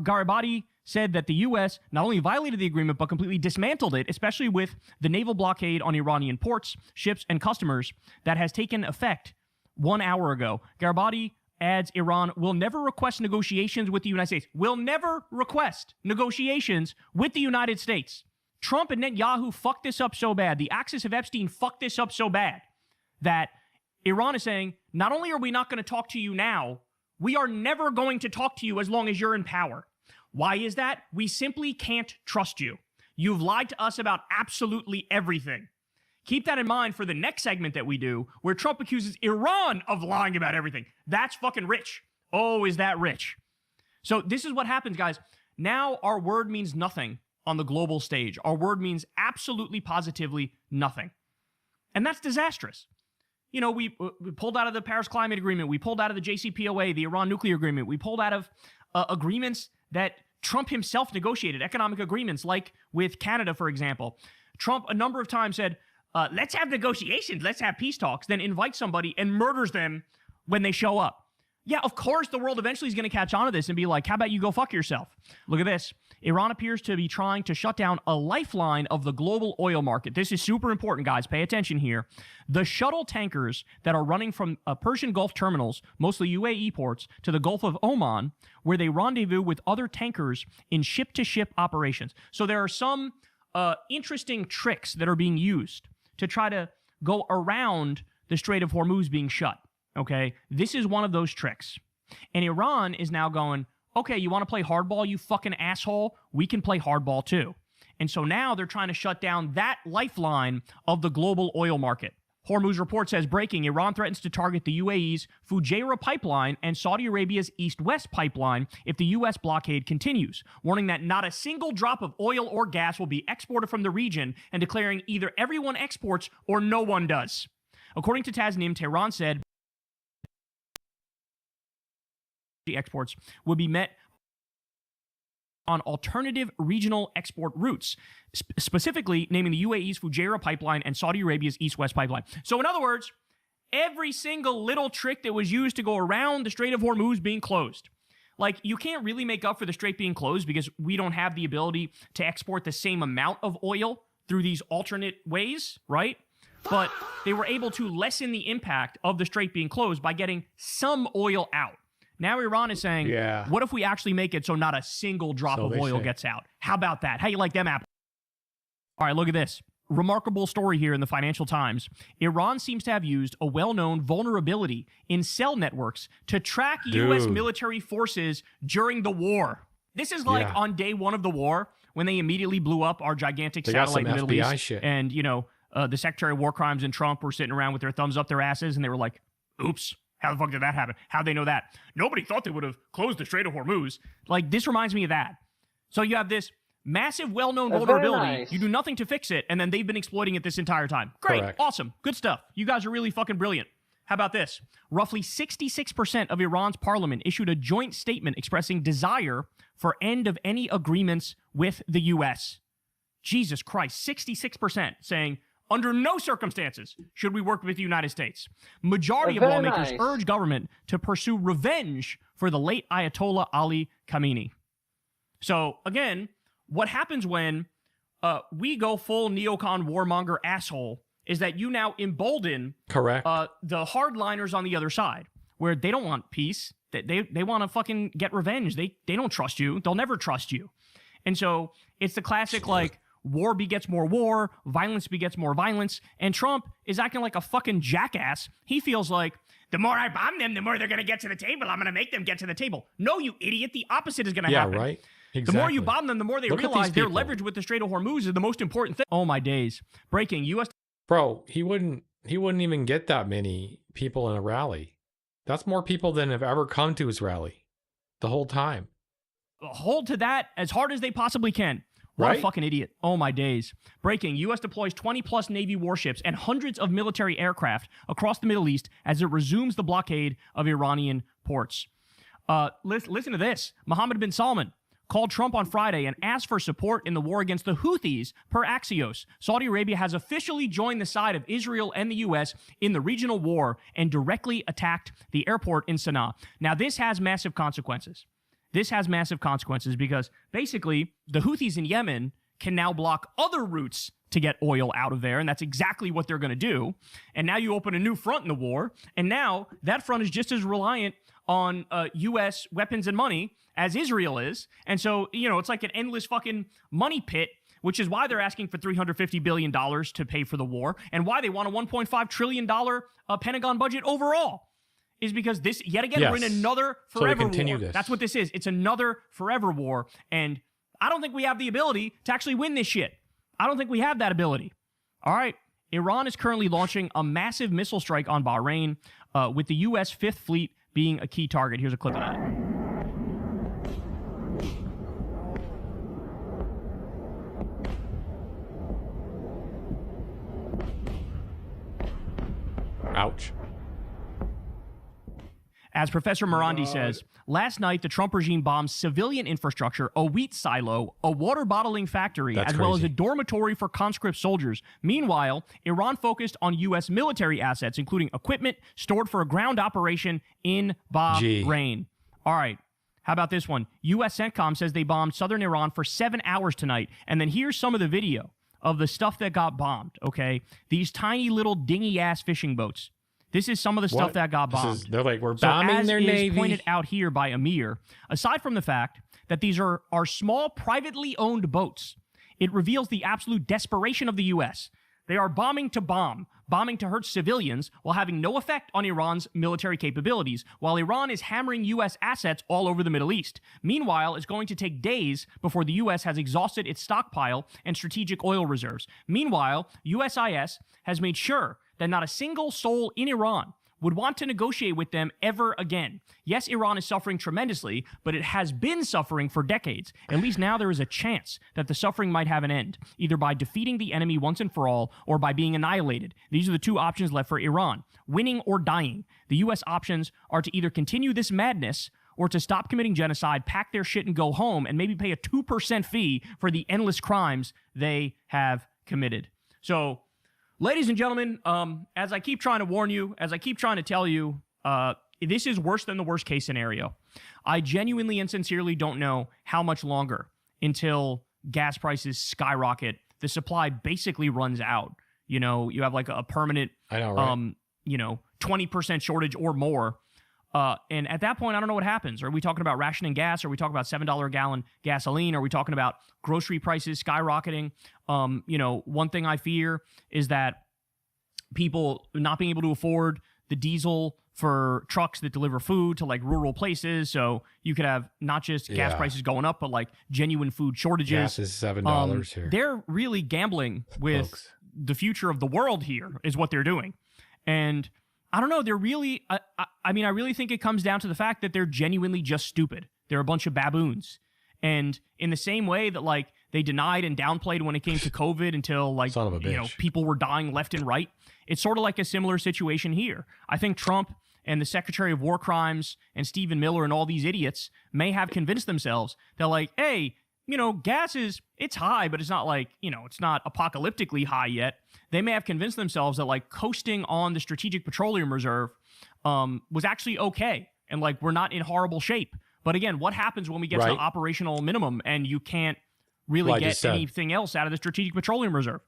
Garibaldi said that the U.S. not only violated the agreement, but completely dismantled it, especially with the naval blockade on Iranian ports, ships, and customers that has taken effect 1 hour ago. Garibaldi adds Iran will never request negotiations with the United States. Will never request negotiations with the United States. Trump and Netanyahu fucked this up so bad. The axis of Epstein fucked this up so bad that Iran is saying, not only are we not going to talk to you now, we are never going to talk to you as long as you're in power. Why is that? We simply can't trust you. You've lied to us about absolutely everything. Keep that in mind for the next segment that we do, where Trump accuses Iran of lying about everything. That's fucking rich. Oh, is that rich? So this is what happens, guys. Now our word means nothing on the global stage. Our word means absolutely, positively nothing. And that's disastrous. You know, we pulled out of the Paris Climate Agreement. We pulled out of the JCPOA, the Iran Nuclear Agreement. We pulled out of agreements that Trump himself negotiated, economic agreements like with Canada, for example. Trump a number of times said, let's have negotiations, let's have peace talks, then invite somebody and murders them when they show up. Yeah, of course, the world eventually is going to catch on to this and be like, how about you go fuck yourself? Look at this. Iran appears to be trying to shut down a lifeline of the global oil market. This is super important, guys. Pay attention here. The shuttle tankers that are running from Persian Gulf terminals, mostly UAE ports, to the Gulf of Oman, where they rendezvous with other tankers in ship-to-ship operations. So there are some interesting tricks that are being used to try to go around the Strait of Hormuz being shut. Okay, this is one of those tricks. And Iran is now going, okay, you want to play hardball, you fucking asshole? We can play hardball too. And so now they're trying to shut down that lifeline of the global oil market. Hormuz report says, breaking, Iran threatens to target the UAE's Fujairah pipeline and Saudi Arabia's East-West pipeline if the U.S. blockade continues, warning that not a single drop of oil or gas will be exported from the region and declaring either everyone exports or no one does. According to Tasnim, Tehran said exports would be met on alternative regional export routes, specifically naming the UAE's Fujairah pipeline and Saudi Arabia's East-West pipeline. So in other words, every single little trick that was used to go around the Strait of Hormuz being closed. Like, you can't really make up for the strait being closed because we don't have the ability to export the same amount of oil through these alternate ways, right? But they were able to lessen the impact of the strait being closed by getting some oil out. Now Iran is saying, what if we actually make it so not a single drop of oil gets out? How about that? How you like them apples? All right, look at this. Remarkable story here in the Financial Times. Iran seems to have used a well-known vulnerability in cell networks to track U.S. military forces during the war. This is like on day one of the war when they immediately blew up our gigantic satellite in the Middle East. Shit. And, you know, the Secretary of War Crimes and Trump were sitting around with their thumbs up their asses, and they were like, oops. How the fuck did that happen? How'd they know that? Nobody thought they would have closed the Strait of Hormuz. Like, this reminds me of that. So you have this Massive, well-known vulnerability. Nice. You do nothing to fix it, and then they've been exploiting it this entire time. Great. Correct. Awesome. Good stuff. You guys are really fucking brilliant. How about this? Roughly 66% of Iran's parliament issued a joint statement expressing desire for end of any agreements with the U.S. Jesus Christ, 66% saying, under no circumstances should we work with the United States. Majority of lawmakers urge government to pursue revenge for the late Ayatollah Ali Khamenei. So, again, what happens when we go full neocon warmonger asshole is that you now embolden the hardliners on the other side, where they don't want peace. They want to fucking get revenge. They don't trust you. They'll never trust you. And so it's the classic, like, war begets more war, violence begets more violence, and Trump is acting like a fucking jackass. He feels like, the more I bomb them, the more they're going to get to the table. I'm going to make them get to the table. No, you idiot. The opposite is going to happen. Yeah, right? Exactly. The more you bomb them, the more they realize their leverage with the Strait of Hormuz is the most important thing. Oh, my days. Breaking U.S. Bro, he wouldn't even get that many people in a rally. That's more people than have ever come to his rally the whole time. Hold to that as hard as they possibly can. What a fucking idiot. Oh, my days. Breaking. U.S. deploys 20-plus Navy warships and hundreds of military aircraft across the Middle East as it resumes the blockade of Iranian ports. Listen to this. Mohammed bin Salman called Trump on Friday and asked for support in the war against the Houthis per Axios. Saudi Arabia has officially joined the side of Israel and the U.S. in the regional war and directly attacked the airport in Sana'a. Now, this has massive consequences. This has massive consequences because basically the Houthis in Yemen can now block other routes to get oil out of there, and that's exactly what they're going to do. And now you open a new front in the war, and now that front is just as reliant on U.S. weapons and money as Israel is. And so, it's like an endless fucking money pit, which is why they're asking for $350 billion to pay for the war, and why they want a $1.5 trillion Pentagon budget overall. Is because this, yet again, we're in another forever war. That's what this is. It's another forever war. And I don't think we have the ability to actually win this shit. I don't think we have that ability. All right. Iran is currently launching a massive missile strike on Bahrain, with the U.S. Fifth Fleet being a key target. Here's a clip of that. Ouch. As Professor Morandi says, last night the Trump regime bombed civilian infrastructure, a wheat silo, a water bottling factory, as well as a dormitory for conscript soldiers. Meanwhile, Iran focused on U.S. military assets, including equipment stored for a ground operation in Bahrain. All right. How about this one? U.S. CENTCOM says they bombed southern Iran for 7 hours tonight. And then here's some of the video of the stuff that got bombed, okay? These tiny little dingy-ass fishing boats. This is some of the stuff that got bombed. They're like, we're bombing their navy. As is pointed out here by Amir, aside from the fact that these are small, privately owned boats, it reveals the absolute desperation of the U.S. They are bombing to bomb, bombing to hurt civilians while having no effect on Iran's military capabilities, while Iran is hammering U.S. assets all over the Middle East. Meanwhile, it's going to take days before the U.S. has exhausted its stockpile and strategic oil reserves. Meanwhile, USIS has made sure that not a single soul in Iran would want to negotiate with them ever again. Yes, Iran is suffering tremendously, but it has been suffering for decades. At least now there is a chance that the suffering might have an end, either by defeating the enemy once and for all, or by being annihilated. These are the two options left for Iran, winning or dying. The U.S. options are to either continue this madness or to stop committing genocide, pack their shit and go home, and maybe pay a 2% fee for the endless crimes they have committed. So, ladies and gentlemen, as I keep trying to warn you, as I keep trying to tell you, this is worse than the worst case scenario. I genuinely and sincerely don't know how much longer until gas prices skyrocket. The supply basically runs out. You know, you have like a permanent, 20% shortage or more. And at that point, I don't know what happens. Are we talking about rationing gas? Are we talking about $7 a gallon gasoline? Are we talking about grocery prices skyrocketing? One thing I fear is that people not being able to afford the diesel for trucks that deliver food to like rural places. So you could have not just gas prices going up, but like genuine food shortages. Gas is $7 here. They're really gambling with the future of the world here is what they're doing. And I don't know. They're really, I really think it comes down to the fact that they're genuinely just stupid. They're a bunch of baboons. And in the same way that like They denied and downplayed when it came to COVID until like, Son of a bitch. people were dying left and right. It's sort of like a similar situation here. I think Trump and the Secretary of War Crimes and Stephen Miller and all these idiots may have convinced themselves that like, hey, gas it's high, but it's not like, it's not apocalyptically high yet. They may have convinced themselves that like coasting on the Strategic Petroleum Reserve was actually okay. And like, we're not in horrible shape. But again, what happens when we get to the operational minimum and you can't really get anything else out of the Strategic Petroleum Reserve?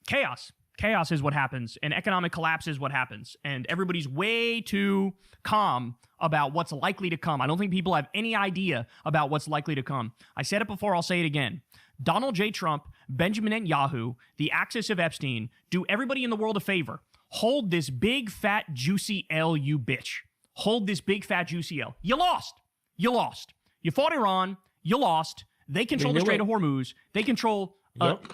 Chaos. Chaos is what happens, and economic collapse is what happens. And everybody's way too calm about what's likely to come. I don't think people have any idea about what's likely to come. I said it before, I'll say it again. Donald J. Trump, Benjamin Netanyahu, the axis of Epstein, do everybody in the world a favor. Hold this big, fat, juicy L, you bitch. Hold this big, fat, juicy L. You lost. You lost. You fought Iran. You lost. They control the Strait of Hormuz. They control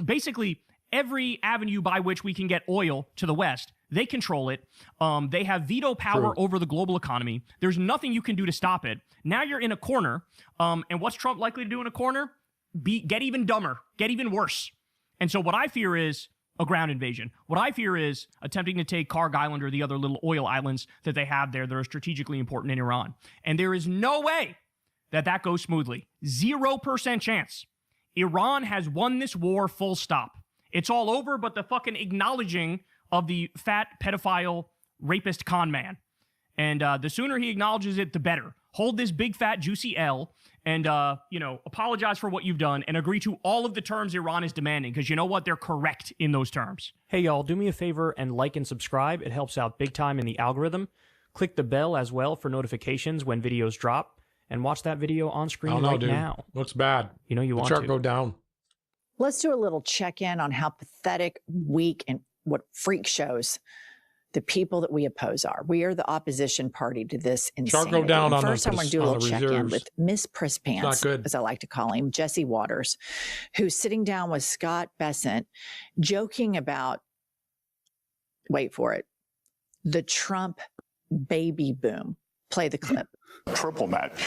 basically every avenue by which we can get oil to the West. They control it. They have veto power over the global economy. There's nothing you can do to stop it. Now you're in a corner. And what's Trump likely to do in a corner? Get even dumber, get even worse. And so what I fear is a ground invasion. What I fear is attempting to take Karg Island or the other little oil islands that they have there that are strategically important in Iran. And there is no way that goes smoothly. 0% chance. Iran has won this war, full stop. It's all over but the fucking acknowledging of the fat pedophile rapist con man. And the sooner he acknowledges it, the better. Hold this big fat juicy L and, apologize for what you've done and agree to all of the terms Iran is demanding, because you know what? They're correct in those terms. Hey, y'all, do me a favor and like and subscribe. It helps out big time in the algorithm. Click the bell as well for notifications when videos drop, and watch that video on screen now. Looks bad. You know you want chart to. Go down. Let's do a little check-in on how pathetic, weak, and what freak shows the people that we oppose are. We are the opposition party to this insanity. Chart go down on First, I want to do a little check-in with Miss Press Pants, good. as I like to call him, Jesse Waters, who's sitting down with Scott Bessent, joking about, wait for it, the Trump baby boom. Play the clip. Triple match.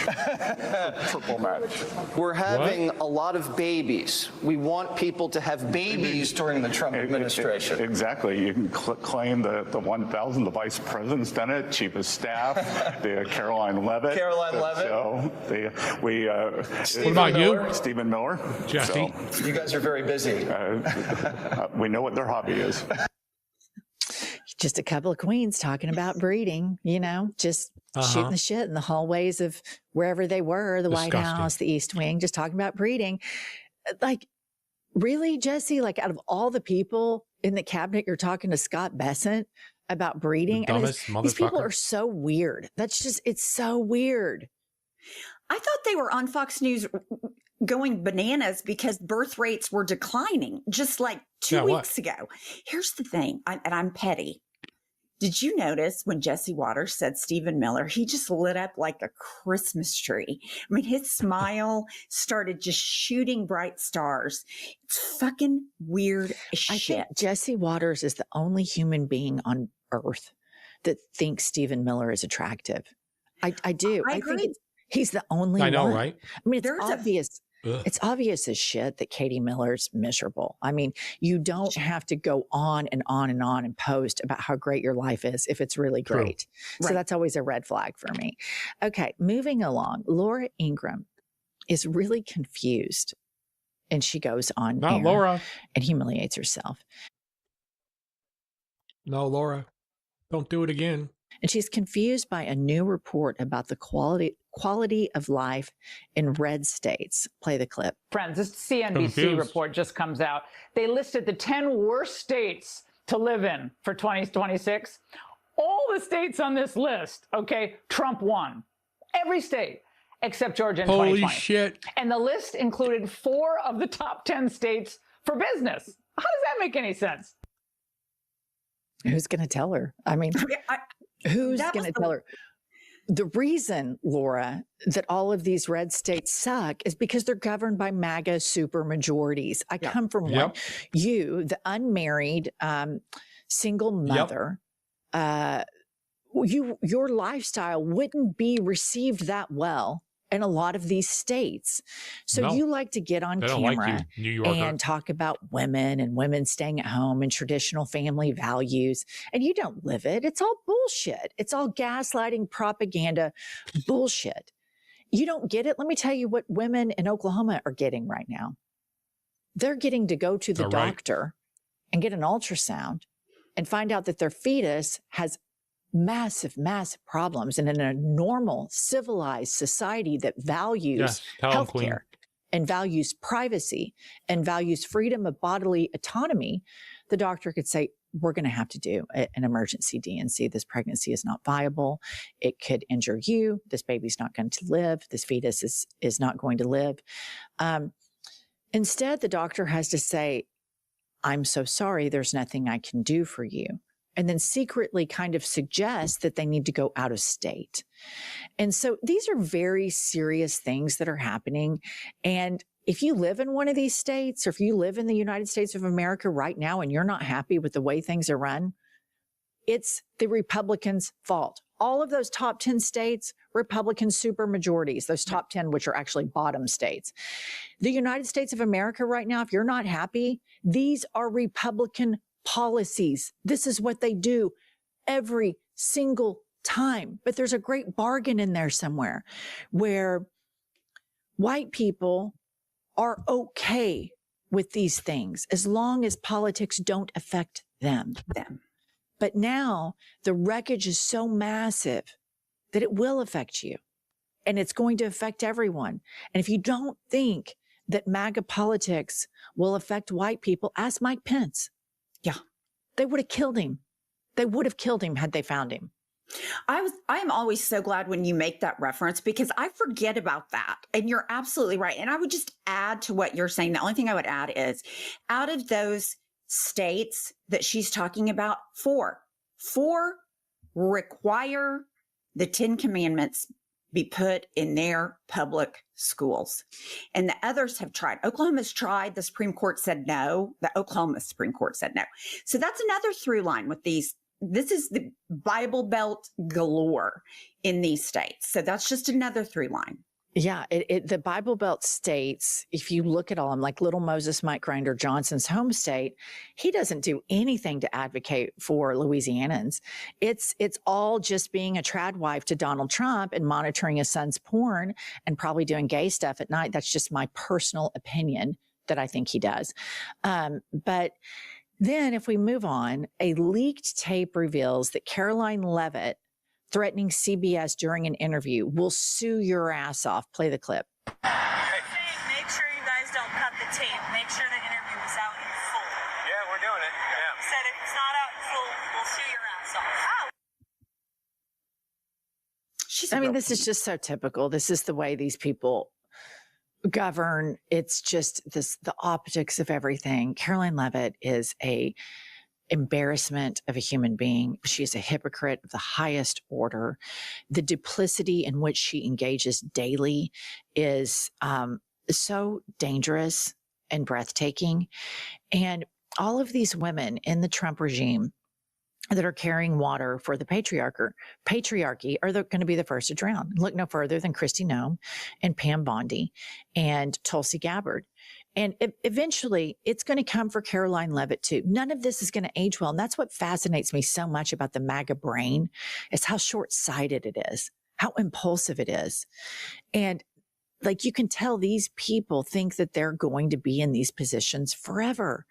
Triple match. We're having a lot of babies. We want people to have babies during the Trump administration. Exactly. You can claim the 1,000, the vice president's done it, chief of staff, the Caroline Leavitt. So what about you? Stephen Miller. Jesse. So, you guys are very busy. We know what their hobby is. Just a couple of queens talking about breeding, just shooting the shit in the hallways of wherever they were, the White House, the East Wing, just talking about breeding. Like, really, Jesse? Like, out of all the people in the cabinet, you're talking to Scott Bessent about breeding? These people are so weird. It's so weird. I thought they were on Fox News going bananas because birth rates were declining just like 2 weeks ago. Here's the thing, and I'm petty. Did you notice when Jesse Waters said Stephen Miller, he just lit up like a Christmas tree? I mean, his smile started just shooting bright stars. It's fucking weird as shit. I think Jesse Waters is the only human being on earth that thinks Stephen Miller is attractive. I do. I think he's the only one. I know, right? I mean, it's obvious. It's obvious as shit that Katie Miller's miserable. I mean, you don't have to go on and on and on and post about how great your life is if it's really great. So that's always a red flag for me. Okay, moving along. Laura Ingraham is really confused, and she goes on air Laura. And humiliates herself. No, Laura, don't do it again. And she's confused by a new report about the quality of life in red states. Play the clip. Friends, this CNBC report just comes out. They listed the 10 worst states to live in for 2026. All the states on this list, okay, Trump won. Every state except Georgia in 2020. Holy shit. And the list included 4 of the top 10 states for business. How does that make any sense? Who's going to tell her? I mean, who's going to tell her? The reason, Laura, that all of these red states suck is because they're governed by MAGA super majorities. I come from one. You, the unmarried single mother, your lifestyle wouldn't be received that well in a lot of these states. So No. you like to get on They don't like camera you, New Yorker. and talk about women and women staying at home and traditional family values, and you don't live it. It's all bullshit. It's all gaslighting, propaganda, bullshit. You don't get it. Let me tell you what women in Oklahoma are getting right now. They're getting to go to the doctor and get an ultrasound and find out that their fetus has massive, massive problems. And in a normal, civilized society that values healthcare and values privacy and values freedom of bodily autonomy, the doctor could say, we're going to have to do an emergency D&C. This pregnancy is not viable. It could injure you. This baby's not going to live. This fetus is not going to live. Instead, the doctor has to say, I'm so sorry, there's nothing I can do for you. And then secretly kind of suggest that they need to go out of state. And so these are very serious things that are happening. And if you live in one of these states, or if you live in the United States of America right now and you're not happy with the way things are run, it's the Republicans' fault. All of those top 10 states, Republican supermajorities, those top 10, which are actually bottom states. The United States of America right now, if you're not happy, these are Republican policies. This is what they do every single time. But there's a great bargain in there somewhere where white people are okay with these things as long as politics don't affect them. But now the wreckage is so massive that it will affect you, and it's going to affect everyone. And if you don't think that MAGA politics will affect white people, ask Mike Pence. Yeah, they would have killed him. They would have killed him had they found him. I am always so glad when you make that reference, because I forget about that. And you're absolutely right. And I would just add to what you're saying. The only thing I would add is, out of those states that she's talking about, four require the 10 Commandments be put in their public schools. And the others have tried. Oklahoma's tried. The Supreme Court said no. The Oklahoma Supreme Court said no. So that's another through line with these. This is the Bible Belt galore in these states. So that's just another through line. Yeah, the Bible Belt states, if you look at all of them, like Little Moses, Mike Grinder, Johnson's home state, he doesn't do anything to advocate for Louisianans. It's all just being a trad wife to Donald Trump and monitoring his son's porn and probably doing gay stuff at night. That's just my personal opinion that I think he does. But then if we move on, a leaked tape reveals that Caroline Leavitt, threatening CBS during an interview, will sue your ass off. Play the clip. Make sure you guys don't cut the tape. Make sure the interview is out in full. Yeah, we're doing it. Yeah. Said if it's not out in full, we'll sue your ass off. I mean, this is just so typical. This is the way these people govern. It's just the optics of everything. Caroline Leavitt is a embarrassment of a human being. She is a hypocrite of the highest order. The duplicity in which she engages daily is so dangerous and breathtaking. And all of these women in the Trump regime that are carrying water for the patriarchy are going to be the first to drown. Look no further than Kristi Noem and Pam Bondi and Tulsi Gabbard. And eventually it's going to come for Caroline Leavitt too. None of this is going to age well. And that's what fascinates me so much about the MAGA brain, is how short-sighted it is, how impulsive it is. And like, you can tell these people think that they're going to be in these positions forever.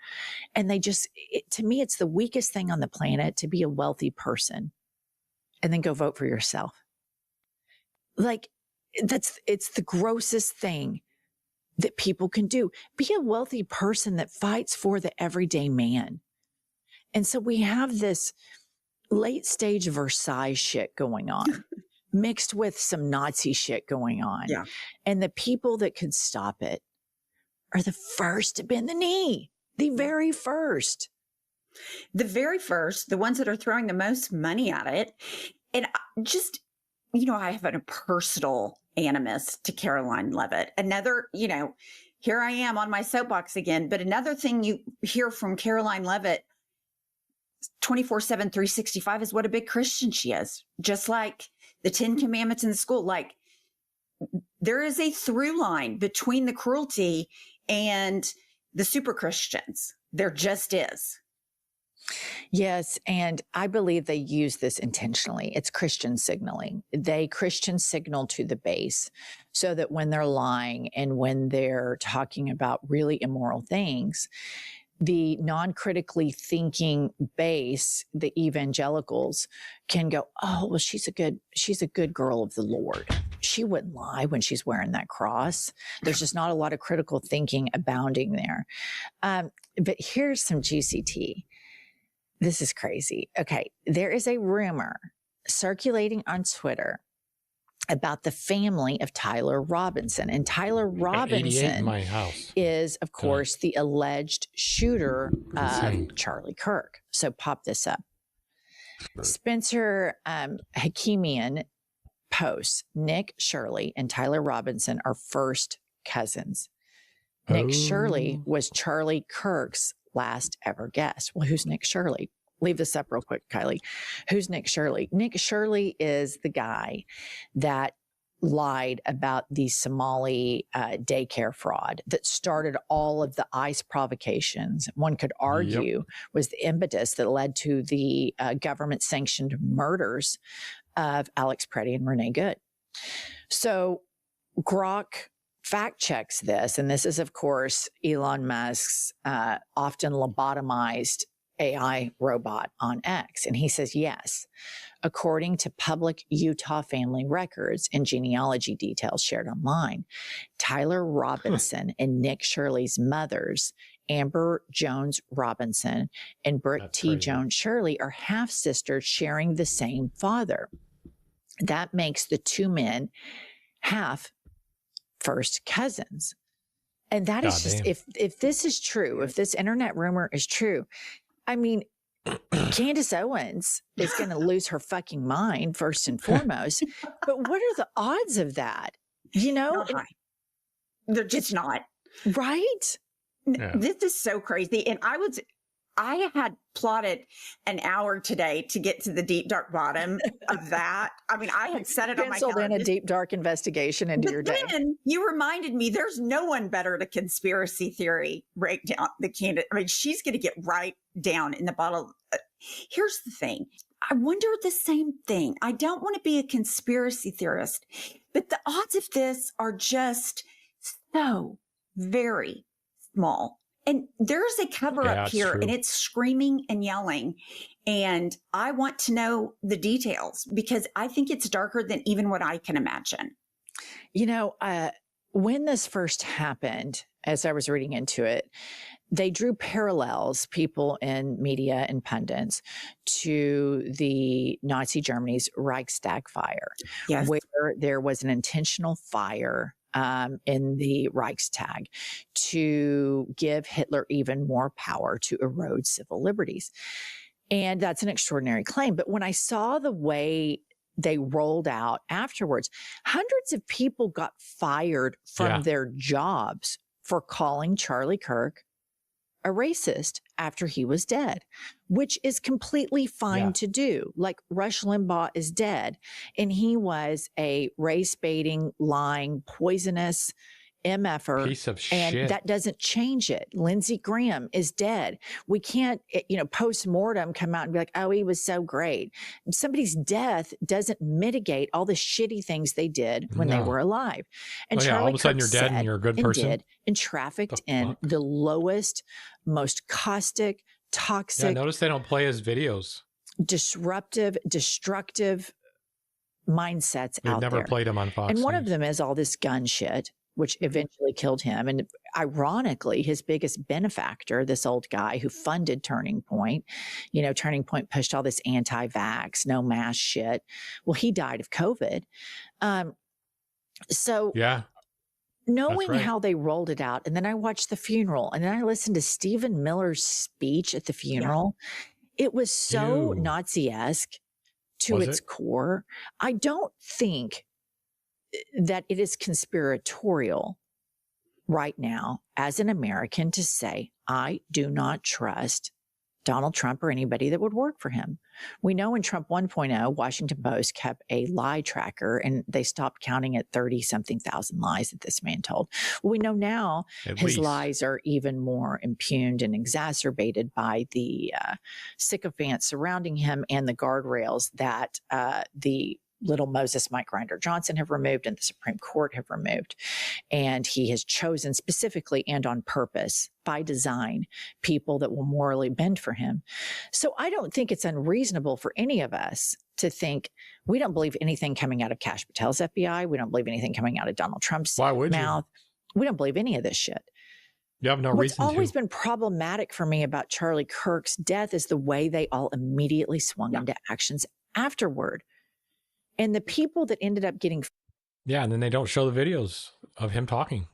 And they just, to me, it's the weakest thing on the planet to be a wealthy person and then go vote for yourself. Like, it's the grossest thing that people can do. Be a wealthy person that fights for the everyday man. And so we have this late stage Versailles shit going on, mixed with some Nazi shit going on. Yeah. And the people that could stop it are the first to bend the knee, the very first. The very first, the ones that are throwing the most money at it. And just, I have a personal animus to Caroline Leavitt. Another, here I am on my soapbox again, but another thing you hear from Caroline Leavitt 24/7, 365 is what a big Christian she is. Just like the 10 Commandments in the school, like there is a through line between the cruelty and the super Christians. There just is. Yes, and I believe they use this intentionally. It's Christian signaling. They Christian signal to the base so that when they're lying and when they're talking about really immoral things, the non-critically thinking base, the evangelicals, can go, oh, well, she's a good girl of the Lord. She wouldn't lie when she's wearing that cross. There's just not a lot of critical thinking abounding there. But here's some GCT. This is crazy. Okay. There is a rumor circulating on Twitter about the family of Tyler Robinson. And Tyler Robinson is, of course, the alleged shooter of Charlie Kirk. So pop this up. Spencer Hakimian posts, Nick Shirley and Tyler Robinson are first cousins. Nick Shirley was Charlie Kirk's last ever guest. Well, who's Nick Shirley? Leave this up real quick, Kylie. Who's Nick Shirley? Nick Shirley is the guy that lied about the Somali daycare fraud that started all of the ICE provocations. One could argue was the impetus that led to the government-sanctioned murders of Alex Preddy and Renee Good. So Grok fact checks this, and this is, of course, Elon Musk's often lobotomized AI robot on X. And he says, yes, according to public Utah family records and genealogy details shared online, Tyler Robinson and Nick Shirley's mothers, Amber Jones Robinson and Britt T. Jones Shirley, are half-sisters sharing the same father. That makes the two men half first cousins. And that is just, if this is true, if this internet rumor is true, I mean, Candace Owens is going to lose her fucking mind first and foremost. But what are the odds of that? You know, they're just not. Right? Yeah. This is so crazy. And I had plotted an hour today to get to the deep, dark bottom of that. I mean, I had set it on my calendar. Penciled in a deep, dark investigation into your day. Then you reminded me there's no one better to conspiracy theory break down the candidate. I mean, she's going to get right down in the bottom. Here's the thing. I wonder the same thing. I don't want to be a conspiracy theorist, but the odds of this are just so very small. And there's a cover up here and it's screaming and yelling. And I want to know the details because I think it's darker than even what I can imagine. You know, when this first happened, as I was reading into it, they drew parallels, people in media and pundits, to the Nazi Germany's Reichstag fire, where there was an intentional fire in the Reichstag to give Hitler even more power to erode civil liberties. And that's an extraordinary claim. But when I saw the way they rolled out afterwards, hundreds of people got fired from their jobs for calling Charlie Kirk a racist after he was dead, which is completely fine to do. Like Rush Limbaugh is dead and he was a race baiting, lying, poisonous MFer. Piece of and shit. That doesn't change it. Lindsey Graham is dead. We can't, post-mortem come out and be like, oh, he was so great. Somebody's death doesn't mitigate all the shitty things they did when they were alive. And Charlie all of a sudden Kirk you're dead and you're a good person. And trafficked in the lowest, most caustic, toxic. Yeah, notice they don't play his videos. Disruptive, destructive mindsets They've out there. never played him on Fox. And one of them is all this gun shit, which eventually killed him. And ironically, his biggest benefactor, this old guy who funded Turning Point, Turning Point pushed all this anti-vax, no mask shit. Well, he died of COVID. Knowing how they rolled it out, and then I watched the funeral, and then I listened to Stephen Miller's speech at the funeral. It was so Nazi-esque to its core. I don't think that it is conspiratorial right now as an American to say, I do not trust Donald Trump or anybody that would work for him. We know in Trump 1.0, Washington Post kept a lie tracker and they stopped counting at 30-something thousand lies that this man told. Well, we know now his lies are even more impugned and exacerbated by the sycophants surrounding him and the guardrails that the little Moses Mike Grinder Johnson have removed and the Supreme Court have removed. And he has chosen specifically and on purpose, by design, people that will morally bend for him. So I don't think it's unreasonable for any of us to think we don't believe anything coming out of Kash Patel's FBI. We don't believe anything coming out of Donald Trump's mouth. We don't believe any of this shit. You have no reason to. What's always been problematic for me about Charlie Kirk's death is the way they all immediately swung into actions afterward. And the people that ended up getting... Yeah, and then they don't show the videos of him talking.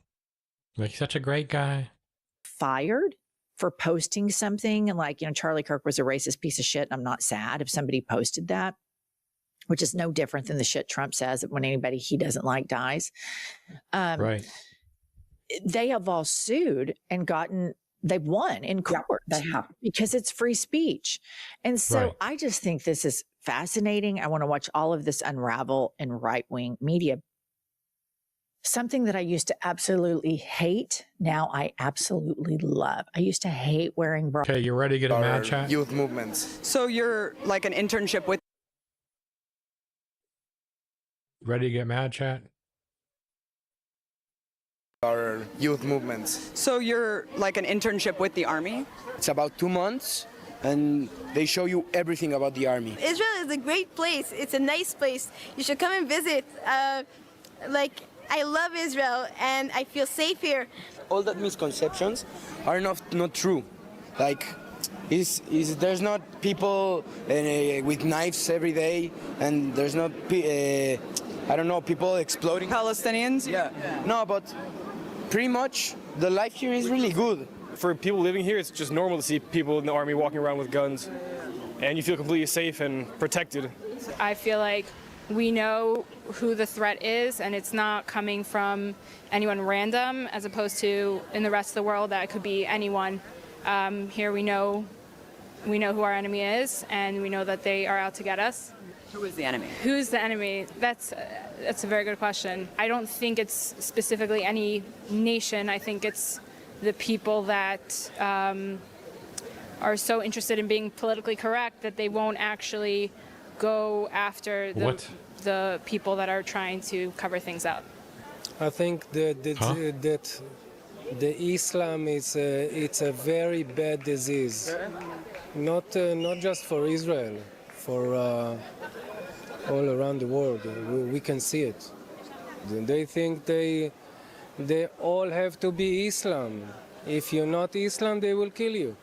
Like, he's such a great guy. Fired for posting something. And like, Charlie Kirk was a racist piece of shit. I'm not sad if somebody posted that, which is no different than the shit Trump says when anybody he doesn't like dies. Right. They have all sued and they've won in court because it's free speech. And so I just think this is fascinating. I want to watch all of this unravel in right-wing media. Something that I used to absolutely hate, now I absolutely love. I used to hate wearing bras. Okay, you ready to get a mad chat? Youth movements. So you're like an internship with... Ready to get mad chat? Our youth movements. So you're like an internship with the Army? It's about 2 months, and they show you everything about the Army. Israel is a great place. It's a nice place. You should come and visit. I love Israel, and I feel safe here. All that misconceptions are not true. Like, there's not people with knives every day, and there's not, people exploding. Palestinians? Yeah. No, but pretty much the life here is really good. For people living here, it's just normal to see people in the Army walking around with guns, and you feel completely safe and protected. I feel like we know who the threat is, and it's not coming from anyone random, as opposed to in the rest of the world that it could be anyone. Here we know who our enemy is, and we know that they are out to get us. Who is the enemy? Who's the enemy? That's a very good question. I don't think it's specifically any nation. I think it's the people that are so interested in being politically correct that they won't actually go after the people that are trying to cover things up. I think that the Islam is it's a very bad disease, not just for Israel, for all around the world. We can see it. They think they all have to be Islam. If you're not Islam, they will kill you.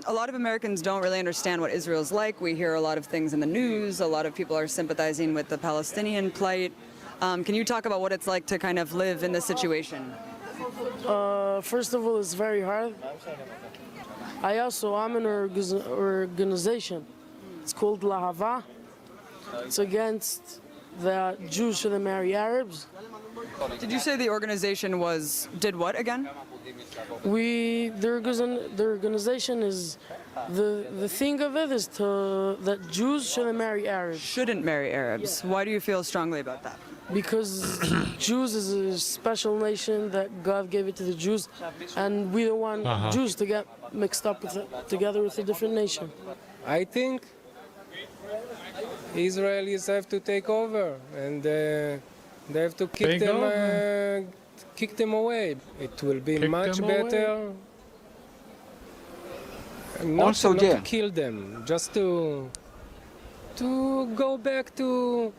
A lot of Americans don't really understand what Israel's like. We hear a lot of things in the news. A lot of people are sympathizing with the Palestinian plight. Can you talk about what it's like to kind of live in this situation? First of all, it's very hard. I'm in an organization. It's called Lahava. It's against the Jews shouldn't marry Arabs. Did you say the organization did what again? The organization is, the thing of it is that Jews shouldn't marry Arabs. Shouldn't marry Arabs. Yeah. Why do you feel strongly about that? Because Jews is a special nation that God gave it to the Jews, and we don't want Jews to get mixed up together with a different nation. I think Israelis have to take over, and they have to kick them away. It will be much better not to kill them, just to go back to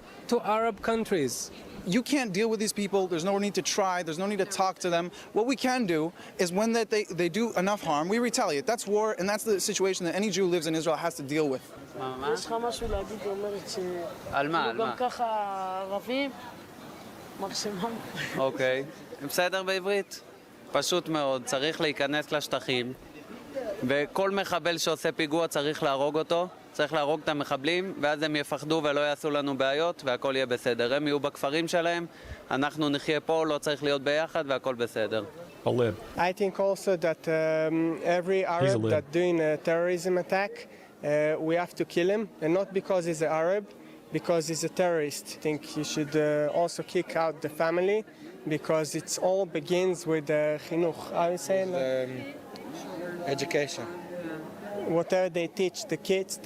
Arab countries. You can't deal with these people. There's no need to try. There's no need to talk to them. What we can do is when they do enough harm, we retaliate. That's war, and that's the situation that any Jew who lives in Israel has to deal with. יש לך משהו להגיד, אומרת גם ככה ערבים, מקסימום. אוקיי, בסדר בעברית? פשוט מאוד, צריך להיכנס לשטחים, וכל מחבל שעושה פיגוע צריך להרוג אותו, צריך להרוג את המחבלים, ואז הם יפחדו ולא יעשו לנו בעיות, והכל יהיה בסדר. הם יהיו בכפרים שלהם, אנחנו נחיה פה, לא צריך להיות ביחד, והכל בסדר. A lib. I think also that every Arab that doing a terrorism attack, we have to kill him, and not because he's an Arab, because he's a terrorist. I think you should also kick out the family, because it all begins with chinuch. I would say education. Whatever they teach the kids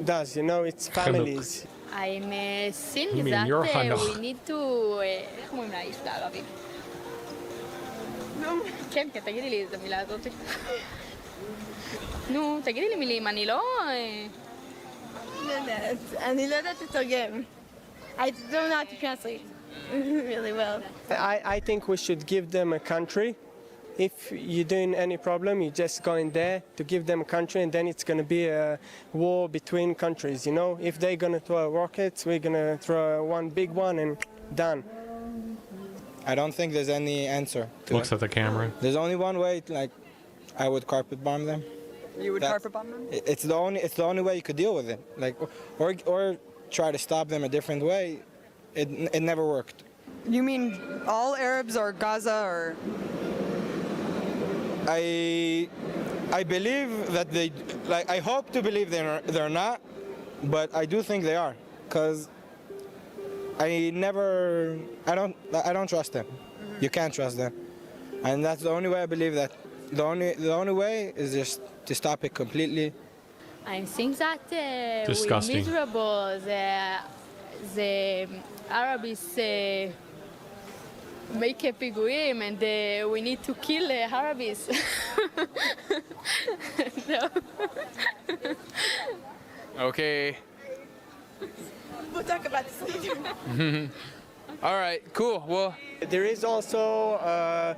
does. You know, it's families. I'm seeing You mean that you're we need to... איך אומרים לאיש בערבית? כן, כן, תגידי לי איזה מילה הזאת. נו, תגידי לי מילים, אני לא... אני לא יודעת לתרגם. I don't know how to translate really well. I think we should give them a country. If you're doing any problem, you just go in there to give them a country, and then it's going to be a war between countries, you know? If they're going to throw rockets, we're going to throw one big one and done. I don't think there's any answer to Looks it. at the camera. There's only one way, like, I would carpet bomb them. You would carpet bomb them? It's the only way you could deal with it. Like, or try to stop them a different way. It never worked. You mean all Arabs or Gaza or? I believe that they, like, I hope to believe they're not, but I do think they are, because I don't trust them. You can't trust them, and that's the only way I believe that. The only way is just to stop it completely. I think that we're Disgusting. miserable. The Arabs make a פיגועים, and we need to kill Arabs. No. Okay. We'll talk about this later. All right, cool. Well, there is also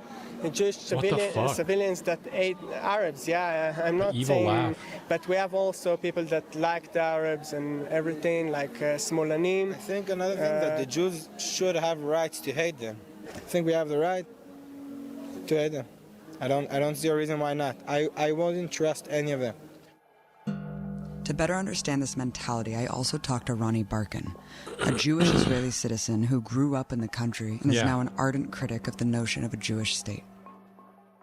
Jewish civilians that hate Arabs. Yeah, I'm not saying, laugh. but we have also people that like the Arabs and everything, like Smolanim. I think another thing that the Jews should have rights to hate them. I think we have the right to hate them. I don't see a reason why not. I wouldn't trust any of them. To better understand this mentality, I also talked to Ronnie Barkin, a Jewish Israeli citizen who grew up in the country and is now an ardent critic of the notion of a Jewish state.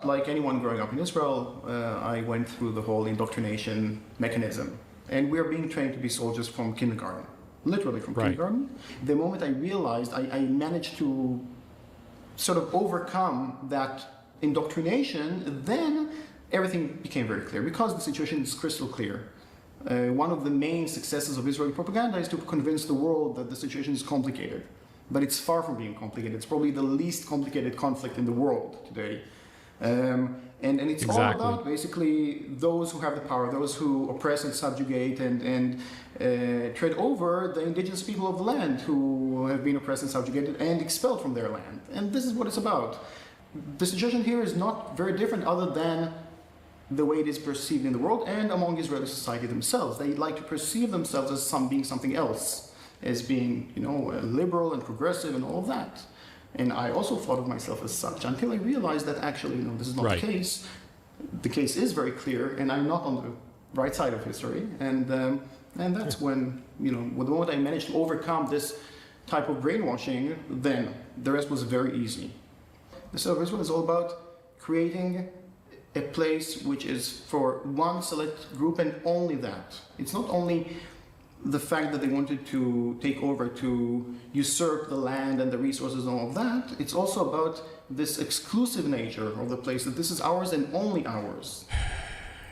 Like anyone growing up in Israel, I went through the whole indoctrination mechanism. And we are being trained to be soldiers from kindergarten, literally from kindergarten. The moment I realized I managed to sort of overcome that indoctrination, then everything became very clear, because the situation is crystal clear. One of the main successes of Israeli propaganda is to convince the world that the situation is complicated. But it's far from being complicated. It's probably the least complicated conflict in the world today. And it's all about basically those who have the power, those who oppress and subjugate and tread over the indigenous people of the land who have been oppressed and subjugated and expelled from their land. And this is what it's about. The situation here is not very different other than the way it is perceived in the world and among Israeli society themselves. They like to perceive themselves as being something else, as being, liberal and progressive and all of that. And I also thought of myself as such until I realized that actually, this is not the case. The case is very clear, and I'm not on the right side of history. And that's when, the moment I managed to overcome this type of brainwashing, then the rest was very easy. The State of Israel is all about creating a place which is for one select group and only that. It's not only the fact that they wanted to take over, to usurp the land and the resources and all of that. It's also about this exclusive nature of the place, that this is ours and only ours.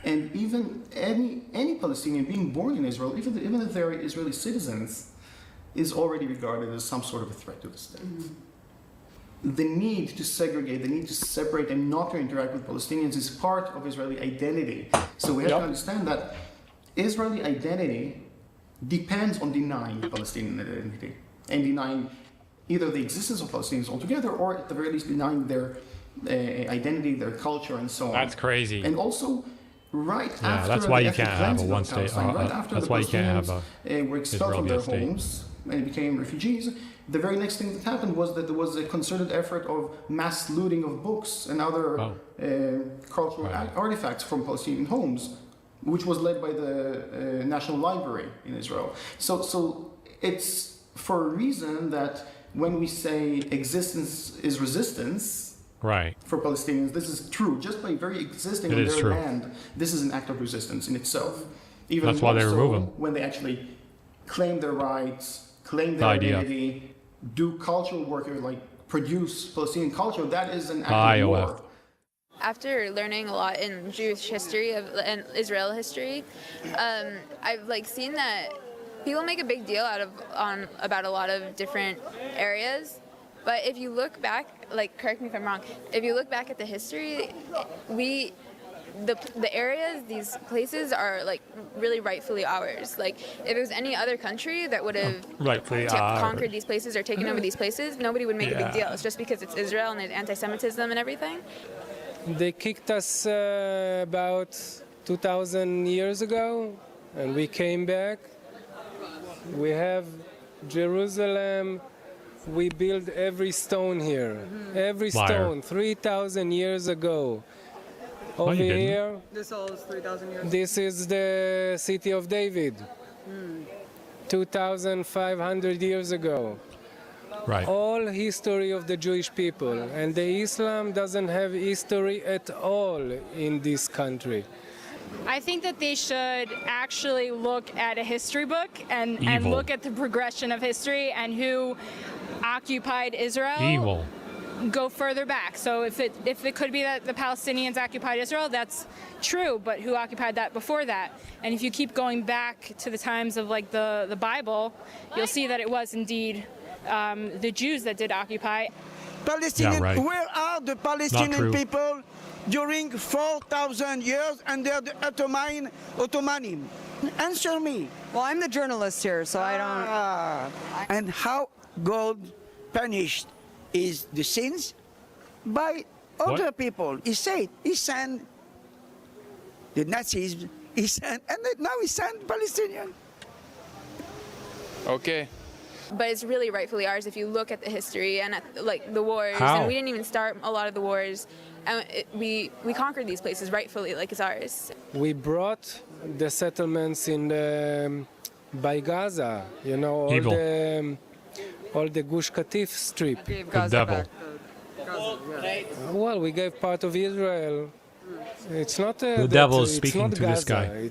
And even any Palestinian being born in Israel, even if they're Israeli citizens, is already regarded as some sort of a threat to the state. The need to segregate, the need to separate and not to interact with Palestinians is part of Israeli identity. So we have to understand that Israeli identity depends on denying Palestinian identity and denying either the existence of Palestinians altogether or at the very least denying their identity, their culture, and so on. That's crazy. And also, after that's why the you can't have a one state. That's why you can't have a were expelled from their homes and became refugees. The very next thing that happened was that there was a concerted effort of mass looting of books and other cultural artifacts from Palestinian homes, which was led by the National Library in Israel. So it's for a reason that when we say existence is resistance, Right. For Palestinians, this is true. Just by very existing on their land, this is an act of resistance in itself. Even that's why they remove them. When they actually claim their rights, claim their identity, do cultural work, or like produce Palestinian culture, that is an act of war. After learning a lot in Jewish history and Israel history, I've like seen that people make a big deal about a lot of different areas. But if you look back, like, correct me if I'm wrong, if you look back at the history, the areas, these places are like really rightfully ours. Like, if it was any other country that would have conquered these places or taken over these places, nobody would make a big deal. It's just because it's Israel and there's anti-Semitism and everything. They kicked us about 2,000 years ago, and we came back. We have Jerusalem. We built every stone here. Every stone, 3,000 years ago. Over here, this all is 3,000 years ago. This is the city of David. 2,500 years ago. Right. All history of the Jewish people. And the Islam doesn't have history at all in this country. I think that they should actually look at a history book and look at the progression of history and who occupied Israel. Go further back. So if it could be that the Palestinians occupied Israel, that's true, but who occupied that before that? And if you keep going back to the times of like the Bible, you'll see that it was indeed the Jews that did occupy. Palestinian, where are the Palestinian people during 4,000 years under the Ottoman? Answer me. Well, I'm the journalist here, so I don't... And how God punished is the sins? By other people. He said, he sent the Nazis, and now he sent Palestinians. Okay. But it's really rightfully ours if you look at the history and at, like, the wars. How? And we didn't even start a lot of the wars. And we conquered these places rightfully, like it's ours. We brought the settlements in by Gaza, you know, all the Gush Katif strip. The devil. Well, we gave part of Israel. It's not the devil is speaking to this guy.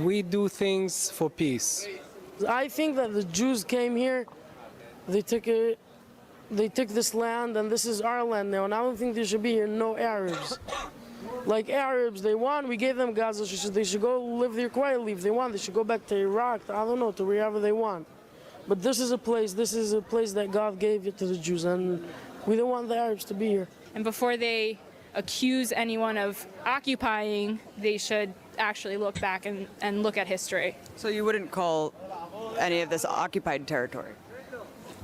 We do things for peace. I think that the Jews came here, they took this land, and this is our land now, and I don't think there should be here no Arabs. Like Arabs, they want, we gave them Gaza, they should go live there quietly if they want. They should go back to Iraq, I don't know, to wherever they want. But this is a place that God gave it to the Jews, and we don't want the Arabs to be here. And before they accuse anyone of occupying, they should actually look back and look at history. So you wouldn't call any of this occupied territory?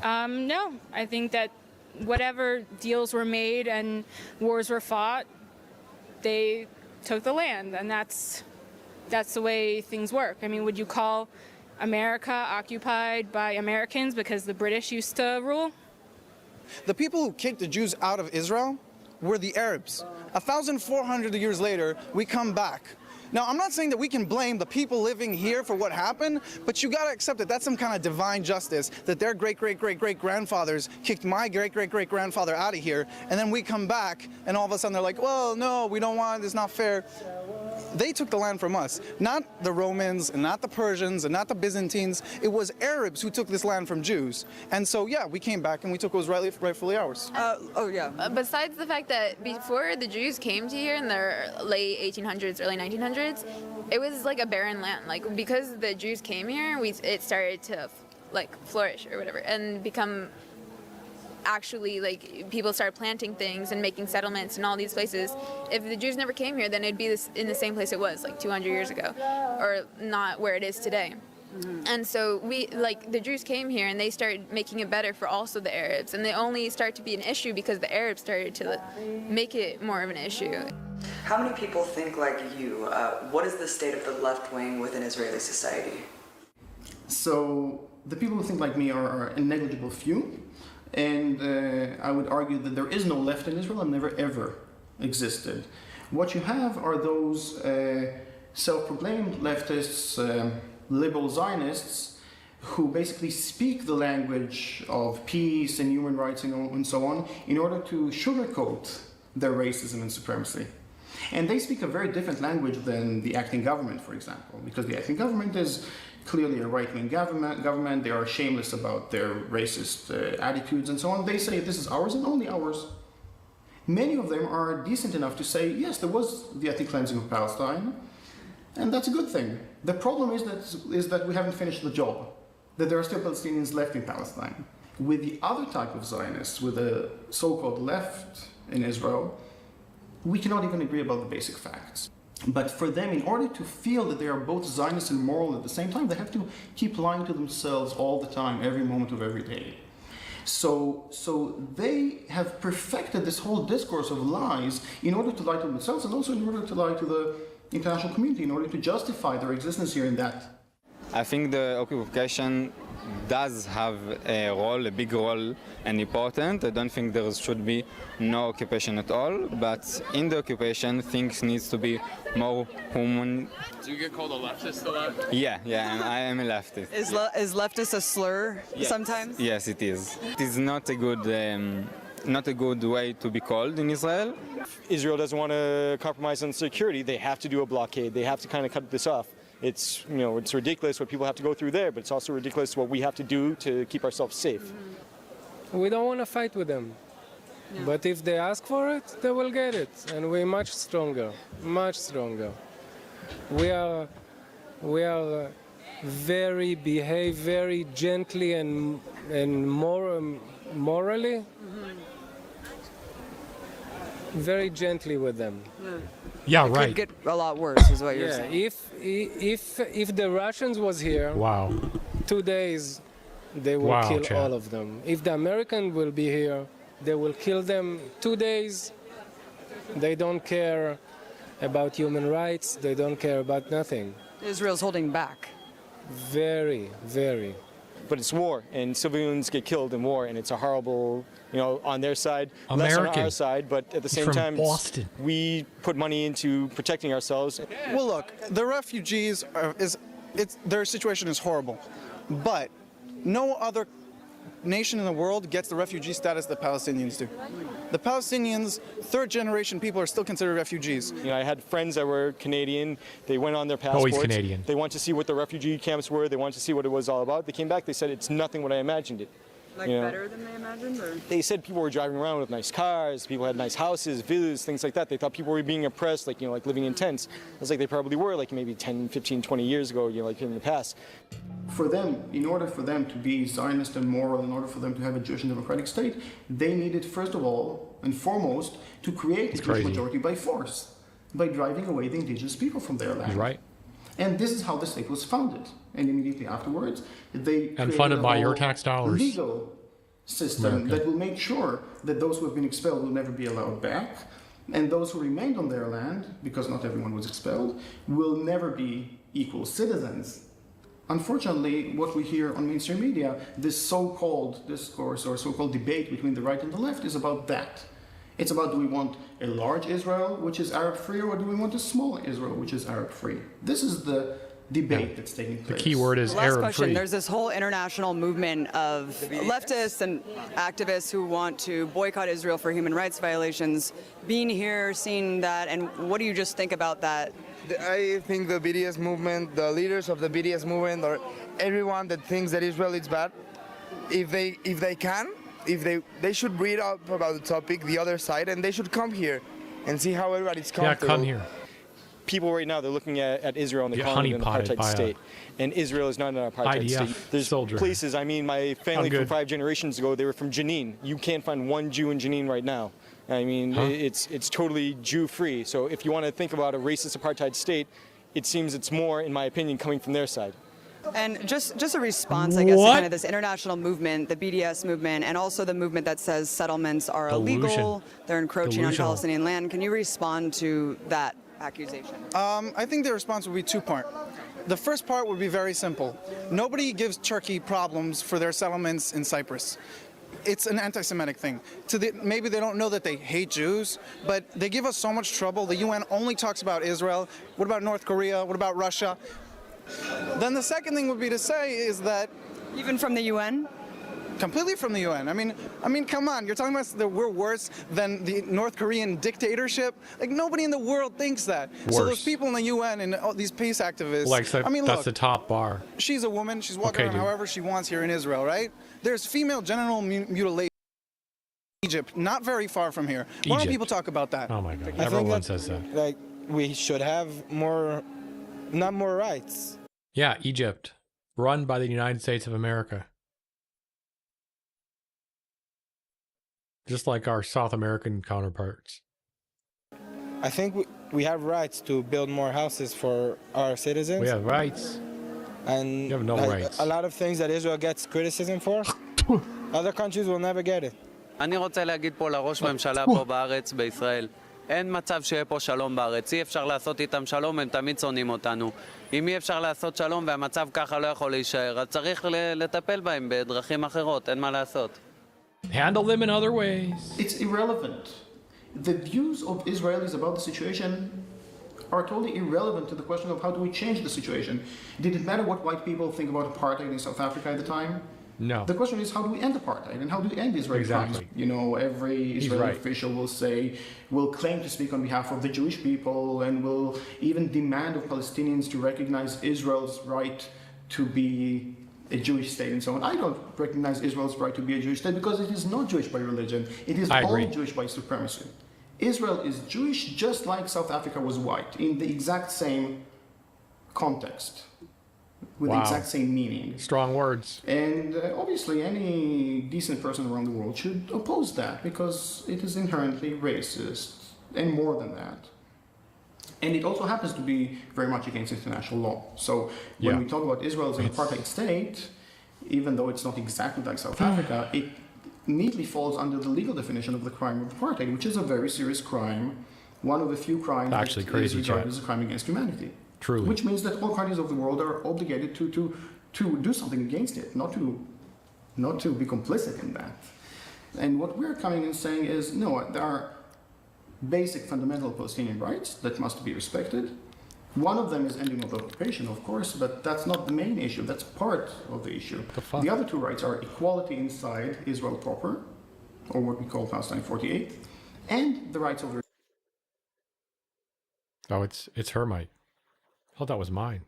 No, I think that whatever deals were made and wars were fought, they took the land, and that's the way things work. I mean, would you call America occupied by Americans because the British used to rule? The people who kicked the Jews out of Israel were the Arabs. 1,400 years later, we come back. Now, I'm not saying that we can blame the people living here for what happened, but you gotta accept that that's some kind of divine justice, that their great-great-great-great-grandfathers kicked my great-great-great-grandfather out of here, and then we come back, and all of a sudden they're like, well, no, we don't want it, it's not fair. They took the land from us, not the Romans, and not the Persians, and not the Byzantines. It was Arabs who took this land from Jews. And so, yeah, we came back and we took what was rightfully ours. Besides the fact that before the Jews came to here in the late 1800s, early 1900s, it was like a barren land. Like, because the Jews came here, it started to, like, flourish or whatever, and become... Actually, like, people started planting things and making settlements in all these places. If the Jews never came here, then it'd be in the same place it was like 200 years ago, or not where it is today. And so the Jews came here and they started making it better for also the Arabs, and they only start to be an issue because the Arabs started to make it more of an issue. How many people think like you? What is the state of the left wing within Israeli society? So the people who think like me are a negligible few. And I would argue that there is no left in Israel and never ever existed. What you have are those self-proclaimed leftists, liberal Zionists, who basically speak the language of peace and human rights and so on in order to sugarcoat their racism and supremacy. And they speak a very different language than the acting government, for example, because the acting government is clearly a right-wing government. They are shameless about their racist attitudes and so on. They say this is ours and only ours. Many of them are decent enough to say, yes, there was the ethnic cleansing of Palestine, and that's a good thing. The problem is that we haven't finished the job, that there are still Palestinians left in Palestine. With the other type of Zionists, with the so-called left in Israel, we cannot even agree about the basic facts. But for them, in order to feel that they are both Zionist and moral at the same time, they have to keep lying to themselves all the time, every moment of every day. So they have perfected this whole discourse of lies in order to lie to themselves and also in order to lie to the international community, in order to justify their existence here in that. I think the occupation does have a big role and important. I don't think there should be no occupation at all, but in the occupation things needs to be more human. Do you get called a leftist a lot? Yeah, and I am a leftist. Is leftist a slur sometimes? Yes, it is. It is not a good way to be called in Israel. Israel doesn't want to compromise on security. They have to do a blockade. They have to kind of cut this off. It's ridiculous what people have to go through there, but it's also ridiculous what we have to do to keep ourselves safe. We don't want to fight with them. Yeah. But if they ask for it, they will get it. And we're much stronger, much stronger. We are behave very gently and morally. Very gently with them. Yeah, it right. Could get a lot worse, is what you're saying. If the Russians was here, 2 days, they will kill all of them. If the American will be here, they will kill them 2 days. They don't care about human rights. They don't care about nothing. Israel's holding back. Very, very. But it's war, and civilians get killed in war, and it's a horrible, on their side, American. less on our side, but at the same time, Boston. We put money into protecting ourselves. Well, look, the refugees, their situation is horrible, but no other nation in the world gets the refugee status that Palestinians do. The Palestinians, third-generation people, are still considered refugees. I had friends that were Canadian. They went on their passports. Always Canadian. They wanted to see what the refugee camps were. They wanted to see what it was all about. They came back. They said it's nothing what I imagined it. Better than they imagined? Or? They said people were driving around with nice cars. People had nice houses, villas, things like that. They thought people were being oppressed, like living in tents. I was like, they probably were, maybe 10, 15, 20 years ago, in the past. For them, in order for them to be Zionist and moral, in order for them to have a Jewish and democratic state, they needed, first of all and foremost, to create a Jewish majority by force, by driving away the indigenous people from their land. Right. And this is how the state was founded. And immediately afterwards, they and funded by your tax dollars. Legal system that will make sure that those who have been expelled will never be allowed back, and those who remained on their land, because not everyone was expelled, will never be equal citizens. Unfortunately, what we hear on mainstream media, this so-called discourse or so-called debate between the right and the left is about that. It's about, do we want a large Israel, which is Arab-free, or do we want a small Israel, which is Arab-free? This is the debate that's taking place. The key word is Arab-free. Arab Question. There's this whole international movement of leftists and activists who want to boycott Israel for human rights violations. Being here, seeing that, and what do you just think about that? I think the BDS movement, the leaders of the BDS movement, or everyone that thinks that Israel is bad, if they should read up about the topic, the other side, and they should come here and see how everybody's comfortable. Yeah, come here. People right now, they're looking at Israel and they call it an apartheid state. And Israel is not an apartheid state. There's places, my family from 5 generations ago, they were from Jenin. You can't find one Jew in Jenin right now. It's totally Jew-free. So if you want to think about a racist apartheid state, it seems it's more, in my opinion, coming from their side. And just a response, I guess, to kind of this international movement, the BDS movement, and also the movement that says settlements are illegal, they're encroaching on Palestinian land. Can you respond to that accusation? I think the response would be two-part. The first part would be very simple. Nobody gives Turkey problems for their settlements in Cyprus. It's an anti-Semitic thing. Maybe they don't know that they hate Jews, but they give us so much trouble. The UN only talks about Israel. What about North Korea? What about Russia? Then the second thing would be to say is that Even from the UN? Completely from the UN. I mean, come on. You're talking about that we're worse than the North Korean dictatorship? Like, nobody in the world thinks that. Worse. So those people in the UN and all these peace activists. Like, I mean, that's look, the top bar. she's a woman. She's walking around however she wants here in Israel, right? There's female genital mutilation in Egypt, not very far from here. Why don't people talk about that? Oh my God. Everyone says that. Like, we should have not more rights. Yeah, Egypt, run by the United States of America. Just like our South American counterparts. I think we have rights to build more houses for our citizens. We have rights. And you have no rights. A lot of things that Israel gets criticism for, other countries will never get it. אני רוצה להגיד פה לראש ממשלה פה בארץ, בישראל. אין מצב שיהיה פה שלום בארץ. אי אפשר לעשות איתם שלום, הם תמיד שונאים אותנו. אם אי אפשר לעשות שלום והמצב ככה לא יכול להישאר, אז צריך לטפל בהם בדרכים אחרות, אין מה לעשות. Handle them in other ways. It's irrelevant. The views of Israelis about the situation are totally irrelevant to the question of how do we change the situation. Did it matter what white people think about apartheid in South Africa at the time? No. The question is how do we end apartheid and how do we end Israeli crimes? You know, every Israeli official will claim to speak on behalf of the Jewish people and will even demand of Palestinians to recognize Israel's right to be a Jewish state and so on. I don't recognize Israel's right to be a Jewish state because it is not Jewish by religion. It is all Jewish by supremacy. Israel is Jewish just like South Africa was white in the exact same context, with the exact same meaning. Strong words. And obviously any decent person around the world should oppose that because it is inherently racist and more than that. And it also happens to be very much against international law. So when we talk about Israel as an apartheid state, even though it's not exactly like South Africa, it neatly falls under the legal definition of the crime of apartheid, which is a very serious crime, one of the few crimes that is regarded as a crime against humanity. Truly. Which means that all countries of the world are obligated to do something against it, not to be complicit in that. And what we're coming and saying is, no, there are basic fundamental Palestinian rights that must be respected. One of them is ending of the occupation, of course, but that's not the main issue. That's part of the issue. The other two rights are equality inside Israel proper, or what we call Palestine 48, and the rights of the... Oh, it's her mic. I thought that was mine.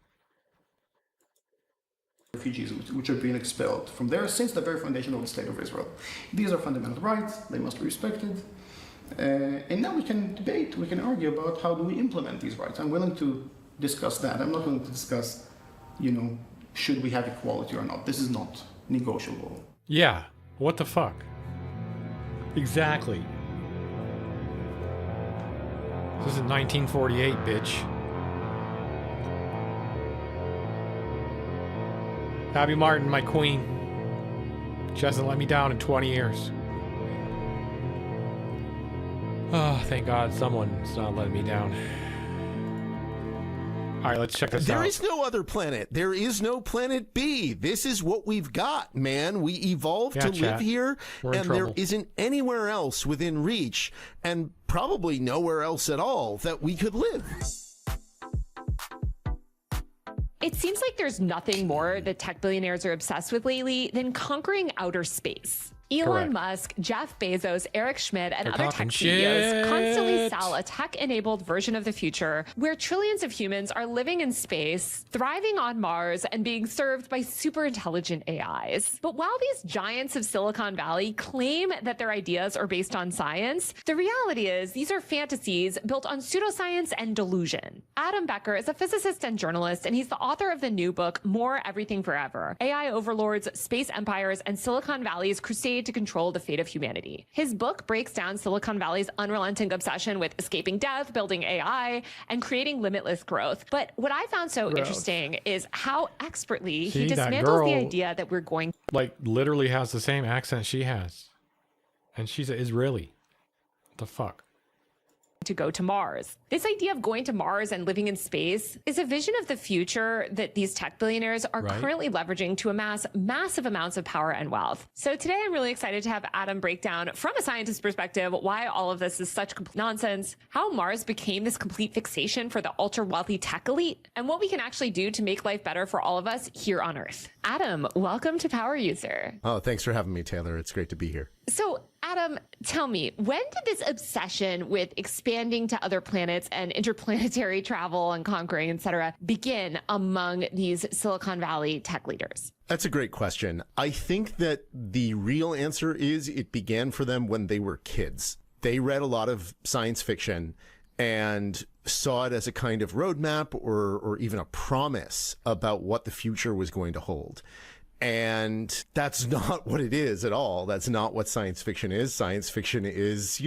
Refugees which have been expelled from there since the very foundation of the State of Israel. These are fundamental rights. They must be respected. And now we can debate, we can argue about how do we implement these rights. I'm willing to discuss that. I'm not willing to discuss, should we have equality or not. This is not negotiable. Yeah, what the fuck? Exactly. This is 1948, bitch. Abby Martin, my queen. She hasn't let me down in 20 years. Oh, thank God someone's not letting me down. All right, let's check this out. There is no other planet. There is no planet B. This is what we've got, man. We evolved to live here, and there isn't anywhere else within reach, and probably nowhere else at all that we could live. It seems like there's nothing more that tech billionaires are obsessed with lately than conquering outer space. Elon Musk, Jeff Bezos, Eric Schmidt, and other tech CEOs constantly sell a tech-enabled version of the future where trillions of humans are living in space, thriving on Mars, and being served by super intelligent AIs. But while these giants of Silicon Valley claim that their ideas are based on science, the reality is these are fantasies built on pseudoscience and delusion. Adam Becker is a physicist and journalist, and he's the author of the new book, More Everything Forever: AI Overlords, Space Empires, and Silicon Valley's Crusade to control the fate of humanity. His book breaks down Silicon Valley's unrelenting obsession with escaping death, building AI, and creating limitless growth. But what I found so interesting is how expertly he dismantles the idea that we're going... Like, literally has the same accent she has. And she's an Israeli. What the fuck? to go to Mars. This idea of going to Mars and living in space is a vision of the future that these tech billionaires are currently leveraging to amass massive amounts of power and wealth. So today I'm really excited to have Adam break down from a scientist's perspective why all of this is such complete nonsense, how Mars became this complete fixation for the ultra wealthy tech elite, and what we can actually do to make life better for all of us here on Earth. Adam, welcome to Power User. Oh, thanks for having me, Taylor. It's great to be here. So, Adam, tell me, when did this obsession with expanding to other planets and interplanetary travel and conquering, etc., begin among these Silicon Valley tech leaders? That's a great question. I think that the real answer is it began for them when they were kids. They read a lot of science fiction and saw it as a kind of roadmap or even a promise about what the future was going to hold. And that's not what it is at all. That's not what science fiction is. Science fiction is,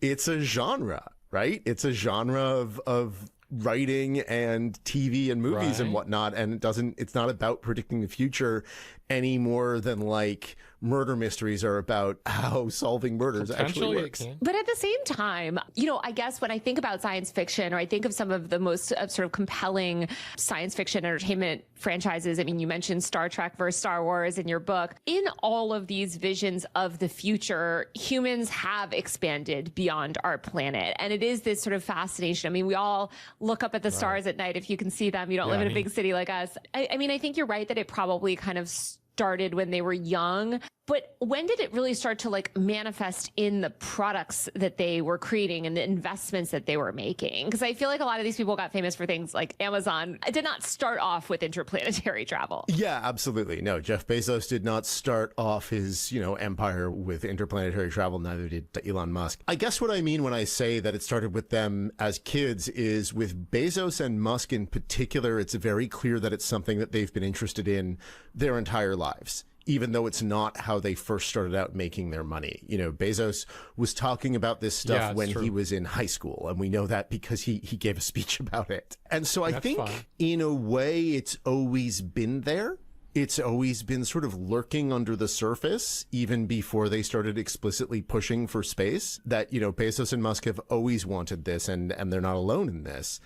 it's a genre, right? It's a genre of writing and TV and movies and whatnot. And it's not about predicting the future any more than like murder mysteries are about how solving murders actually works. But at the same time, I guess when I think about science fiction, or I think of some of the most sort of compelling science fiction entertainment franchises, I mean, you mentioned Star Trek versus Star Wars in your book. In all of these visions of the future, humans have expanded beyond our planet. And it is this sort of fascination. I mean, we all look up at the stars at night if you can see them. You don't live in a big city like us. I mean, I think you're right that it probably kind of started when they were young. But when did it really start to manifest in the products that they were creating and the investments that they were making? Because I feel like a lot of these people got famous for things like Amazon. It did not start off with interplanetary travel. Yeah, absolutely. No, Jeff Bezos did not start off his, empire with interplanetary travel. Neither did Elon Musk. I guess what I mean when I say that it started with them as kids is with Bezos and Musk in particular, it's very clear that it's something that they've been interested in their entire lives, even though it's not how they first started out making their money. Bezos was talking about this stuff when he was in high school, and we know that because he gave a speech about it. And so I think in a way it's always been there. It's always been sort of lurking under the surface, even before they started explicitly pushing for space, that, Bezos and Musk have always wanted this, and they're not alone in this.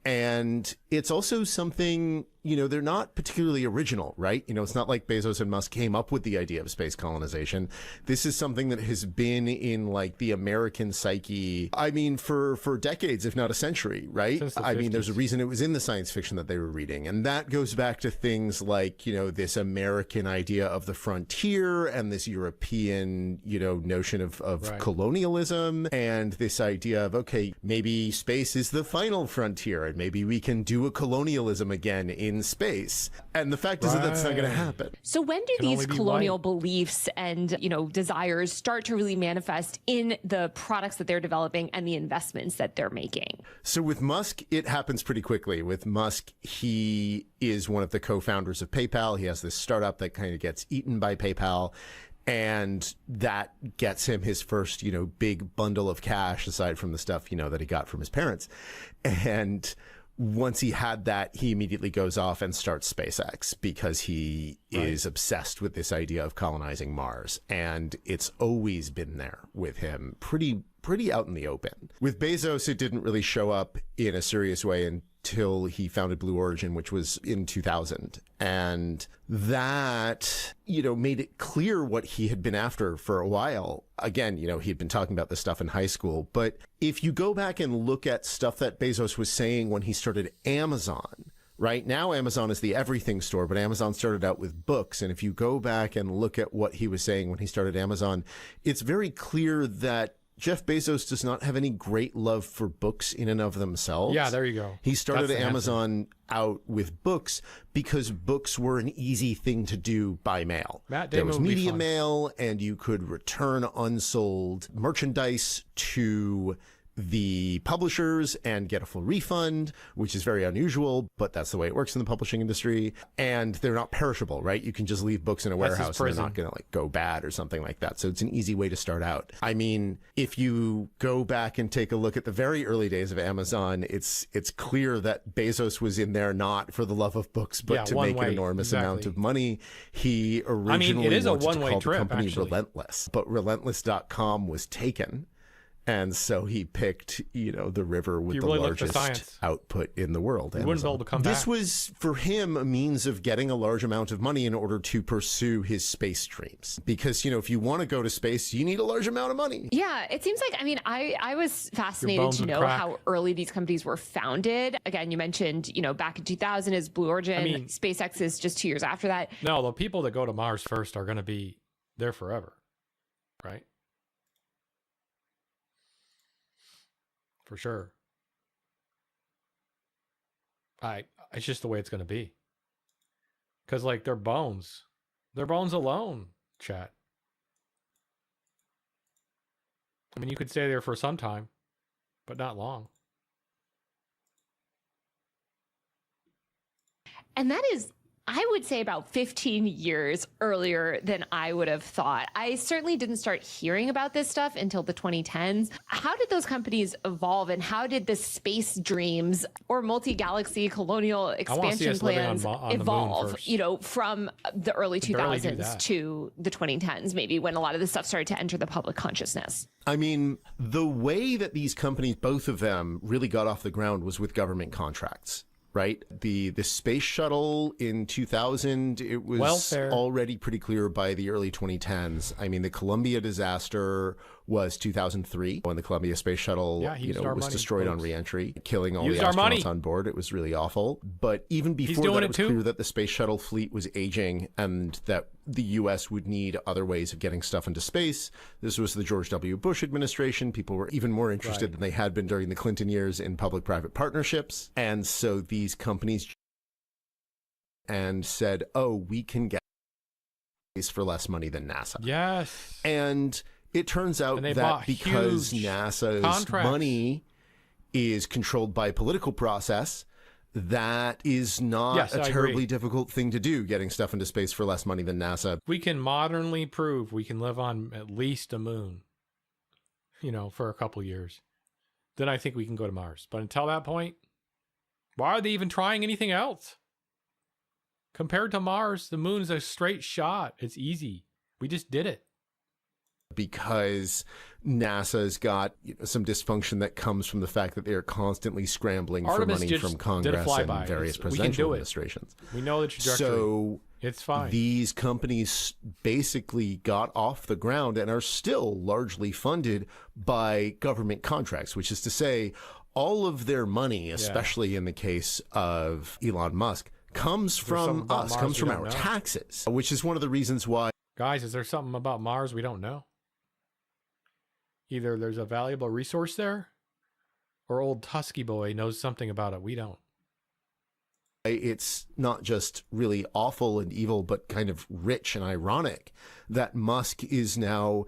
And it's also something, they're not particularly original, right? It's not like Bezos and Musk came up with the idea of space colonization. This is something that has been in the American psyche, for decades, if not a century, right? There's a reason it was in the science fiction that they were reading. And that goes back to things like, this American idea of the frontier and this European, notion of colonialism, and this idea of, okay, maybe space is the final frontier. Maybe we can do a colonialism again in space. And the fact is that that's not going to happen. So when do these colonial beliefs and, desires start to really manifest in the products that they're developing and the investments that they're making? So with Musk, it happens pretty quickly. With Musk, he is one of the co-founders of PayPal. He has this startup that kind of gets eaten by PayPal. And that gets him his first, big bundle of cash, aside from the stuff, that he got from his parents. And once he had that, he immediately goes off and starts SpaceX because he is obsessed with this idea of colonizing Mars. And it's always been there with him, pretty out in the open. With Bezos, it didn't really show up in a serious way until he founded Blue Origin, which was in 2000. And that, made it clear what he had been after for a while. Again, he'd been talking about this stuff in high school. But if you go back and look at stuff that Bezos was saying when he started Amazon, right now, Amazon is the everything store, but Amazon started out with books. And if you go back and look at what he was saying when he started Amazon, it's very clear that Jeff Bezos does not have any great love for books in and of themselves. Yeah, there you go. He started Amazon out with books because books were an easy thing to do by mail. There was media mail, and you could return unsold merchandise to the publishers and get a full refund, which is very unusual, but that's the way it works in the publishing industry. And they're not perishable, right? You can just leave books in a warehouse and they're not going to go bad or something like that. So it's an easy way to start out. If you go back and take a look at the very early days of Amazon, it's clear that Bezos was in there not for the love of books, but to make an enormous amount of money. He originally it is wanted a one-way to call trip, the company actually. Relentless, but Relentless.com was taken. And so he picked, the river with the largest output in the world. He wouldn't be able to come back. This was, for him, a means of getting a large amount of money in order to pursue his space dreams. Because, if you want to go to space, you need a large amount of money. Yeah, it seems like, I was fascinated to know how early these companies were founded. Again, you mentioned, back in 2000 is Blue Origin. SpaceX is just 2 years after that. No, the people that go to Mars first are going to be there forever, right? For sure. It's just the way it's going to be. Because, their bones alone, chat. You could stay there for some time, but not long. And that is, I would say, about 15 years earlier than I would have thought. I certainly didn't start hearing about this stuff until the 2010s. How did those companies evolve, and how did the space dreams or multi-galaxy colonial expansion plans evolve, from the early 2000s to the 2010s, maybe, when a lot of this stuff started to enter the public consciousness? The way that these companies, both of them, really got off the ground was with government contracts. Right? The space shuttle in 2000, it was already pretty clear by the early 2010s. The Columbia disaster was 2003 when the Columbia space shuttle was destroyed on reentry, killing all the astronauts on board. It was really awful. But even before that, it was clear that the space shuttle fleet was aging and that the U.S. would need other ways of getting stuff into space. This was the George W. Bush administration. People were even more interested than they had been during the Clinton years in public-private partnerships. And so these companies said, we can get space for less money than NASA. Yes. And it turns out that because NASA's money is controlled by a political process, that is not a terribly difficult thing to do, getting stuff into space for less money than NASA. We can modernly prove we can live on at least a moon, for a couple years. Then I think we can go to Mars. But until that point, why are they even trying anything else? Compared to Mars, the moon is a straight shot. It's easy. We just did it. Because NASA's got some dysfunction that comes from the fact that they are constantly scrambling for money from Congress and various presidential administrations. We know the trajectory. So it's fine. These companies basically got off the ground and are still largely funded by government contracts, which is to say all of their money, especially in the case of Elon Musk, comes from us, comes from our taxes, which is one of the reasons why. Guys, is there something about Mars we don't know? Either there's a valuable resource there, or old Tusky Boy knows something about it we don't. It's not just really awful and evil, but kind of rich and ironic that Musk is now,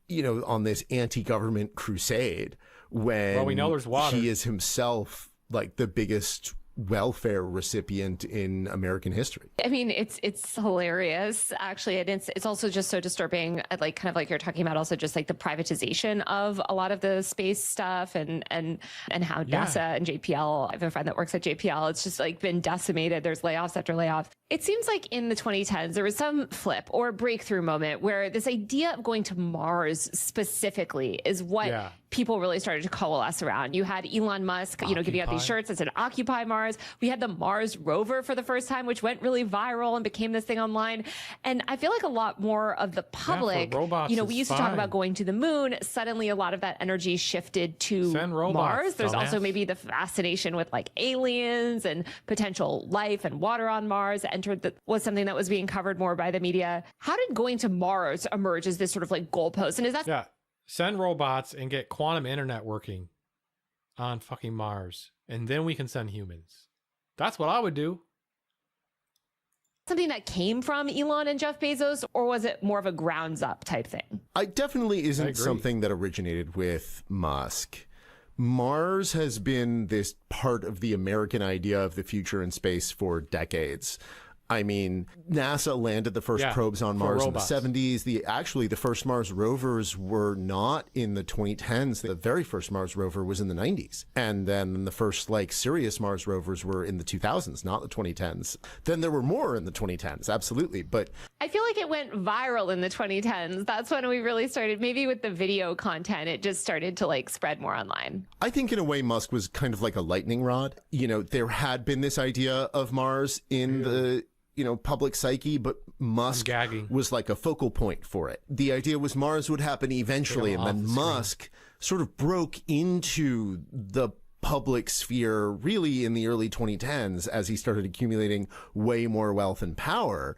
on this anti-government crusade when we know there's water. He is himself the biggest welfare recipient in American history. It's hilarious, actually, and it's also just so disturbing, kind of like you're talking about, also just the privatization of a lot of the space stuff and how NASA and JPL, I have a friend that works at JPL, it's just been decimated. There's layoffs after layoffs. It seems like in the 2010s, there was some flip or breakthrough moment where this idea of going to Mars specifically is what people really started to coalesce around. You had Elon Musk, giving out these shirts that said Occupy Mars. We had the Mars rover for the first time, which went really viral and became this thing online. And I feel like a lot more of the public, we used to talk about going to the moon. Suddenly a lot of that energy shifted to Mars. There's also maybe the fascination with aliens and potential life and water on Mars was something that was being covered more by the media. How did going to Mars emerge as this sort of goalpost? And is that send robots and get quantum internet working on fucking Mars, and then we can send humans. That's what I would do. Something that came from Elon and Jeff Bezos, or was it more of a grounds up type thing? It definitely isn't something that originated with Musk. Mars has been this part of the American idea of the future in space for decades. I mean, NASA landed the first probes on Mars in the 70s. The first Mars rovers were not in the 2010s. The very first Mars rover was in the 90s. And then the first, serious Mars rovers were in the 2000s, not the 2010s. Then there were more in the 2010s, absolutely. But I feel like it went viral in the 2010s. That's when we really started, maybe with the video content, it just started to spread more online. I think in a way Musk was kind of like a lightning rod. There had been this idea of Mars in the public psyche, but Musk was like a focal point for it. The idea was Mars would happen eventually, and then Musk sort of broke into the public sphere really in the early 2010s as he started accumulating way more wealth and power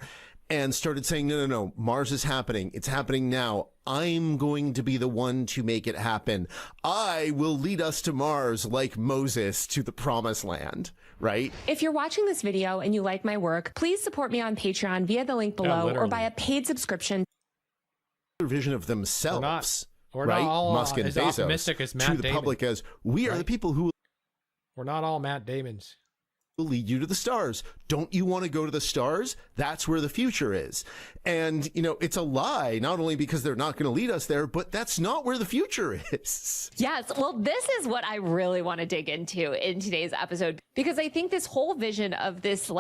and started saying, no, Mars is happening. It's happening now. I'm going to be the one to make it happen. I will lead us to Mars like Moses to the promised land. Right? If you're watching this video and you like my work, please support me on Patreon via the link below or buy a paid subscription. Vision of themselves, we're right? Not all, Musk and as Bezos optimistic as Matt to the Damon. Public as we are the people who. We're not all Matt Damons. Will lead you to the stars. Don't you want to go to the stars? That's where the future is. And, it's a lie, not only because they're not going to lead us there, but that's not where the future is. Yes. Well, this is what I really want to dig into in today's episode, because I think this whole vision of this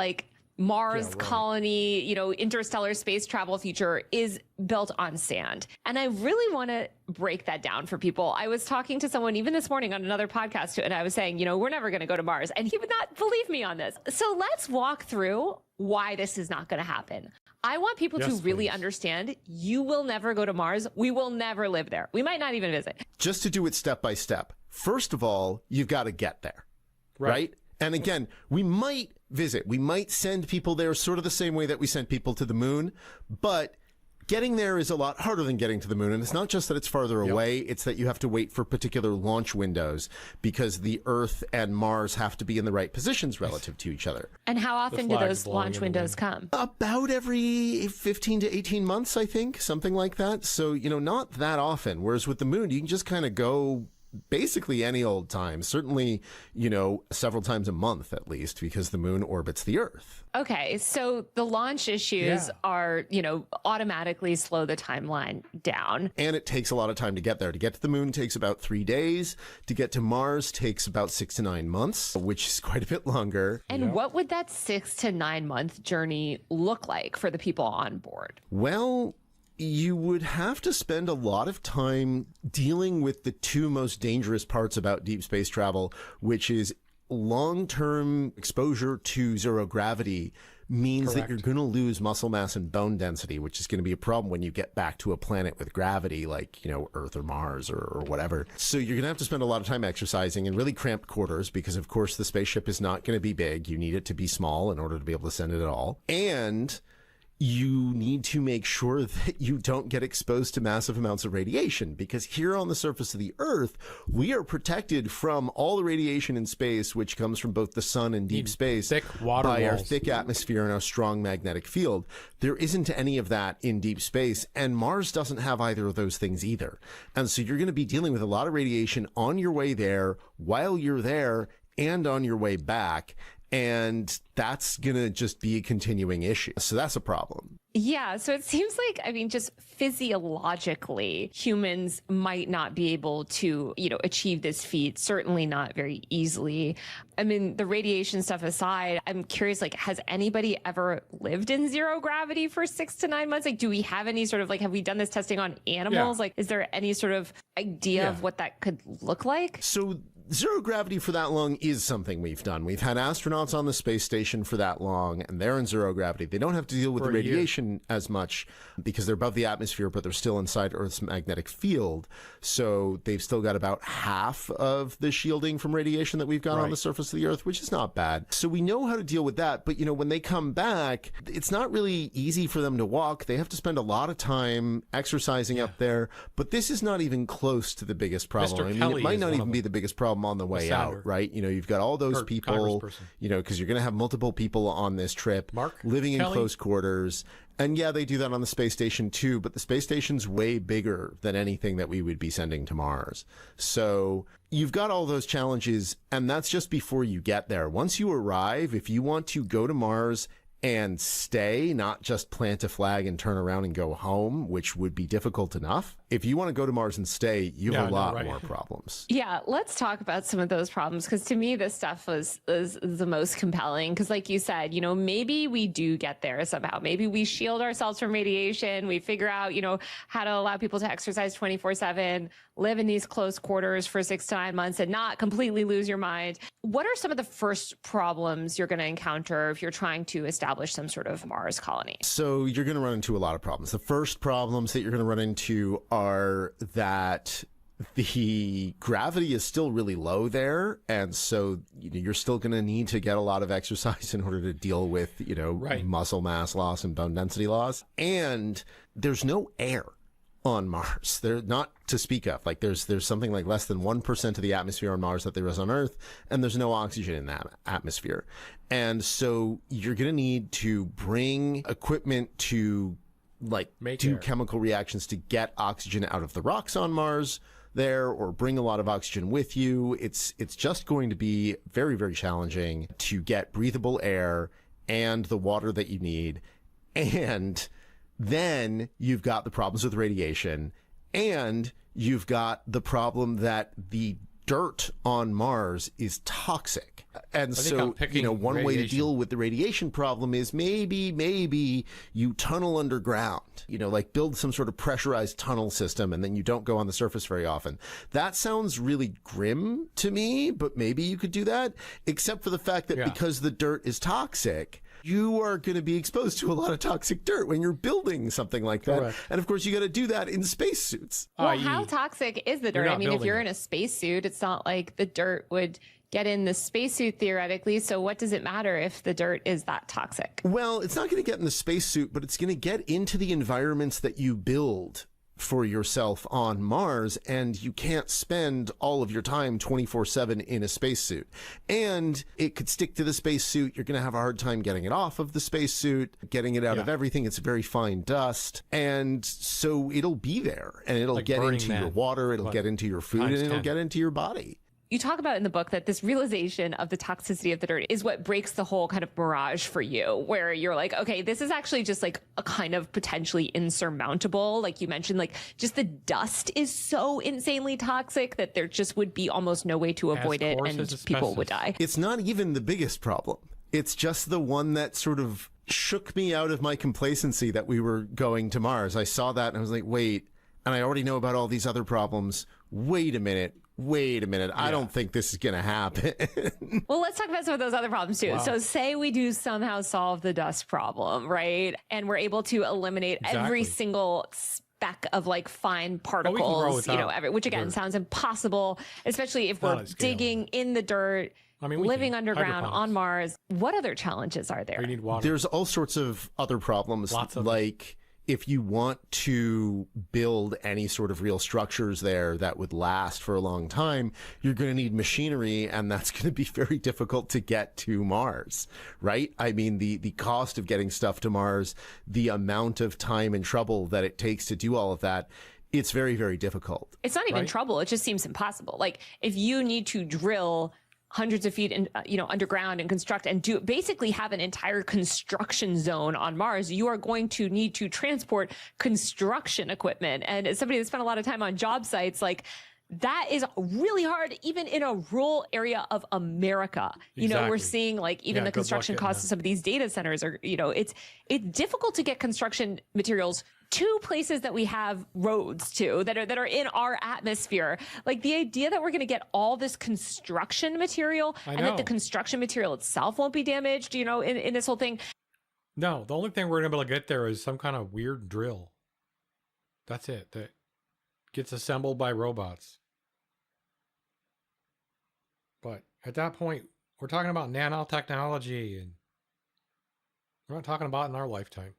Mars colony, interstellar space travel future is built on sand. And I really want to break that down for people. I was talking to someone even this morning on another podcast, and I was saying, we're never going to go to Mars. And he would not believe me on this. So let's walk through why this is not going to happen. I want people to really understand you will never go to Mars. We will never live there. We might not even visit. Just to do it step by step. First of all, you've got to get there, right? And again, we might visit. We might send people there sort of the same way that we sent people to the moon. But getting there is a lot harder than getting to the moon. And it's not just that it's farther away. It's that you have to wait for particular launch windows because the Earth and Mars have to be in the right positions relative to each other. And how often do those launch windows come? About every 15 to 18 months, I think, something like that. So, not that often. Whereas with the moon, you can just kind of go basically any old time, certainly, several times a month at least, because the moon orbits the Earth. Okay, so the launch issues are, automatically slow the timeline down. And it takes a lot of time to get there. To get to the moon takes about 3 days. To get to Mars takes about 6 to 9 months, which is quite a bit longer. And what would that 6 to 9 month journey look like for the people on board? Well, you would have to spend a lot of time dealing with the two most dangerous parts about deep space travel, which is long-term exposure to zero gravity means that you're going to lose muscle mass and bone density, which is going to be a problem when you get back to a planet with gravity like, Earth or Mars or whatever. So you're going to have to spend a lot of time exercising in really cramped quarters because, of course, the spaceship is not going to be big. You need it to be small in order to be able to send it at all. And you need to make sure that you don't get exposed to massive amounts of radiation, because here on the surface of the Earth, we are protected from all the radiation in space, which comes from both the sun and deep space thick water by our walls. thick atmosphere and our strong magnetic field. There isn't any of that in deep space, and Mars doesn't have either of those things either. And so you're going to be dealing with a lot of radiation on your way there, while you're there, and on your way back. And that's going to just be a continuing issue. So that's a problem. Yeah. So it seems like, just physiologically, humans might not be able to, achieve this feat, certainly not very easily. The radiation stuff aside, I'm curious, has anybody ever lived in zero gravity for 6 to 9 months? Do we have any sort of, have we done this testing on animals? Yeah. Is there any sort of idea of what that could look like? So zero gravity for that long is something we've done. We've had astronauts on the space station for that long, and they're in zero gravity. They don't have to deal with the radiation as much because they're above the atmosphere, but they're still inside Earth's magnetic field. So they've still got about half of the shielding from radiation that we've got on the surface of the Earth, which is not bad. So we know how to deal with that. But, when they come back, it's not really easy for them to walk. They have to spend a lot of time exercising up there. But this is not even close to the biggest problem. It might not even be the biggest problem on the way out, right? You've got all those people, because you're going to have multiple people on this trip living in close quarters. And yeah, they do that on the space station too, but the space station's way bigger than anything that we would be sending to Mars. So you've got all those challenges, and that's just before you get there. Once you arrive, if you want to go to Mars and stay, not just plant a flag and turn around and go home, which would be difficult enough. If you want to go to Mars and stay, you have a lot more problems. Yeah, let's talk about some of those problems, because to me, this stuff is the most compelling. Because like you said, maybe we do get there somehow. Maybe we shield ourselves from radiation. We figure out, how to allow people to exercise 24/7, live in these close quarters for 6 to 9 months and not completely lose your mind. What are some of the first problems you're going to encounter if you're trying to establish some sort of Mars colony? So you're going to run into a lot of problems. The first problems that you're going to run into are that the gravity is still really low there. And so you're still going to need to get a lot of exercise in order to deal with, muscle mass loss and bone density loss. And there's no air on Mars. They're not to speak of. Like there's something like less than 1% of the atmosphere on Mars that there is on Earth, and there's no oxygen in that atmosphere. And so you're going to need to bring equipment to do chemical reactions to get oxygen out of the rocks on Mars there, or bring a lot of oxygen with you. It's just going to be very, very challenging to get breathable air and the water that you need. And then you've got the problems with radiation, and you've got the problem that the dirt on Mars is toxic. And so, one way to deal with the radiation problem is maybe you tunnel underground, build some sort of pressurized tunnel system, and then you don't go on the surface very often. That sounds really grim to me, but maybe you could do that, except for the fact that because the dirt is toxic, you are going to be exposed to a lot of toxic dirt when you're building something like that. Correct. And of course, you got to do that in spacesuits. Well, how toxic is the dirt? I mean, if you're in a spacesuit, it's not like the dirt would get in the spacesuit theoretically. So what does it matter if the dirt is that toxic? Well, it's not going to get in the spacesuit, but it's going to get into the environments that you build for yourself on Mars, and you can't spend all of your time 24/7 in a spacesuit. And it could stick to the spacesuit. You're going to have a hard time getting it off of the spacesuit, getting it out of everything. It's very fine dust. And so it'll be there, and it'll get into your water, it'll get into your food, and it'll get into your body. You talk about in the book that this realization of the toxicity of the dirt is what breaks the whole kind of mirage for you, where you're like, okay, this is actually just like a kind of potentially insurmountable. Like you mentioned, like just the dust is so insanely toxic that there just would be almost no way to avoid it, and people would die. It's not even the biggest problem. It's just the one that sort of shook me out of my complacency that we were going to Mars. I saw that and I was like, wait, and I already know about all these other problems. Wait a minute. I don't think this is going to happen. Well, let's talk about some of those other problems too. Wow. So say we do somehow solve the dust problem, right? And we're able to eliminate every single speck of like fine particles, which again sounds impossible, especially if we're digging in the dirt. Living underground on Mars. What other challenges are there? We need water. There's all sorts of other problems, like if you want to build any sort of real structures there that would last for a long time, you're going to need machinery, and that's going to be very difficult to get to Mars, right? I mean, the cost of getting stuff to Mars, the amount of time and trouble that it takes to do all of that, it's very, very difficult. It's not even trouble. It just seems impossible. Like if you need to drill hundreds of feet in, underground and construct and basically have an entire construction zone on Mars, you are going to need to transport construction equipment. And as somebody that spent a lot of time on job sites, like that is really hard, even in a rural area of America. We're seeing like even the construction costs of some of these data centers are, it's difficult to get construction materials to places that we have roads to that are in our atmosphere. Like the idea that we're going to get all this construction material and that the construction material itself won't be damaged, in this whole thing. No, the only thing we're going to be able to get there is some kind of weird drill. That's it. That gets assembled by robots. But at that point, we're talking about nanotechnology, and we're not talking about it in our lifetime.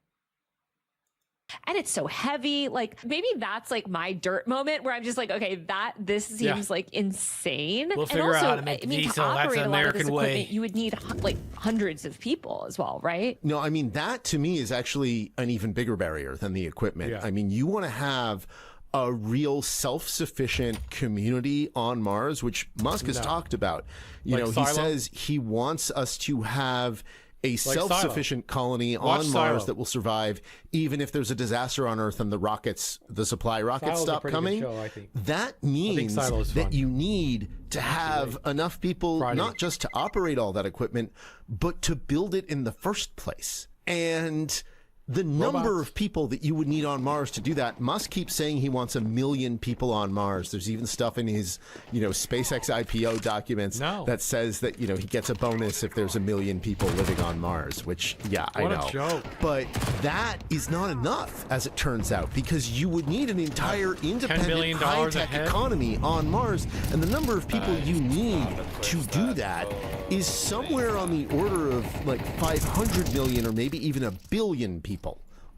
And it's so heavy. Like maybe that's like my dirt moment where I'm just like, okay, this seems like insane. We'll figure out how to make diesel. That's the American way. You would need like hundreds of people as well, right? No, I mean, that to me is actually an even bigger barrier than the equipment. Yeah. I mean, you want to have a real self-sufficient community on Mars, which Musk has talked about. He says he wants us to have a self-sufficient colony on Mars that will survive even if there's a disaster on Earth and the supply rockets stop coming. Show, that means that you need to have enough people not just to operate all that equipment, but to build it in the first place. And the number of people that you would need on Mars to do that, Musk keeps saying he wants 1 million people on Mars. There's even stuff in his, SpaceX IPO documents that says that, he gets a bonus if there's 1 million people living on Mars, which, I know. What a joke. But that is not enough, as it turns out, because you would need an entire independent high-tech economy on Mars. And the number of people you need to do that is somewhere on the order of like 500 million or maybe even 1 billion people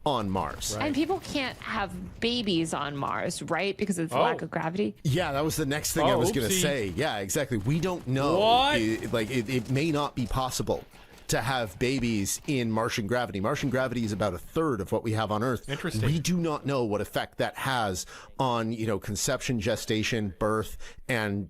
on Mars. And people can't have babies on Mars, right? Because of the lack of gravity? Yeah, that was the next thing I was going to say. Yeah, exactly. We don't know. It may not be possible to have babies in Martian gravity. Martian gravity is about 1/3 of what we have on Earth. Interesting. We do not know what effect that has on, conception, gestation, birth, and,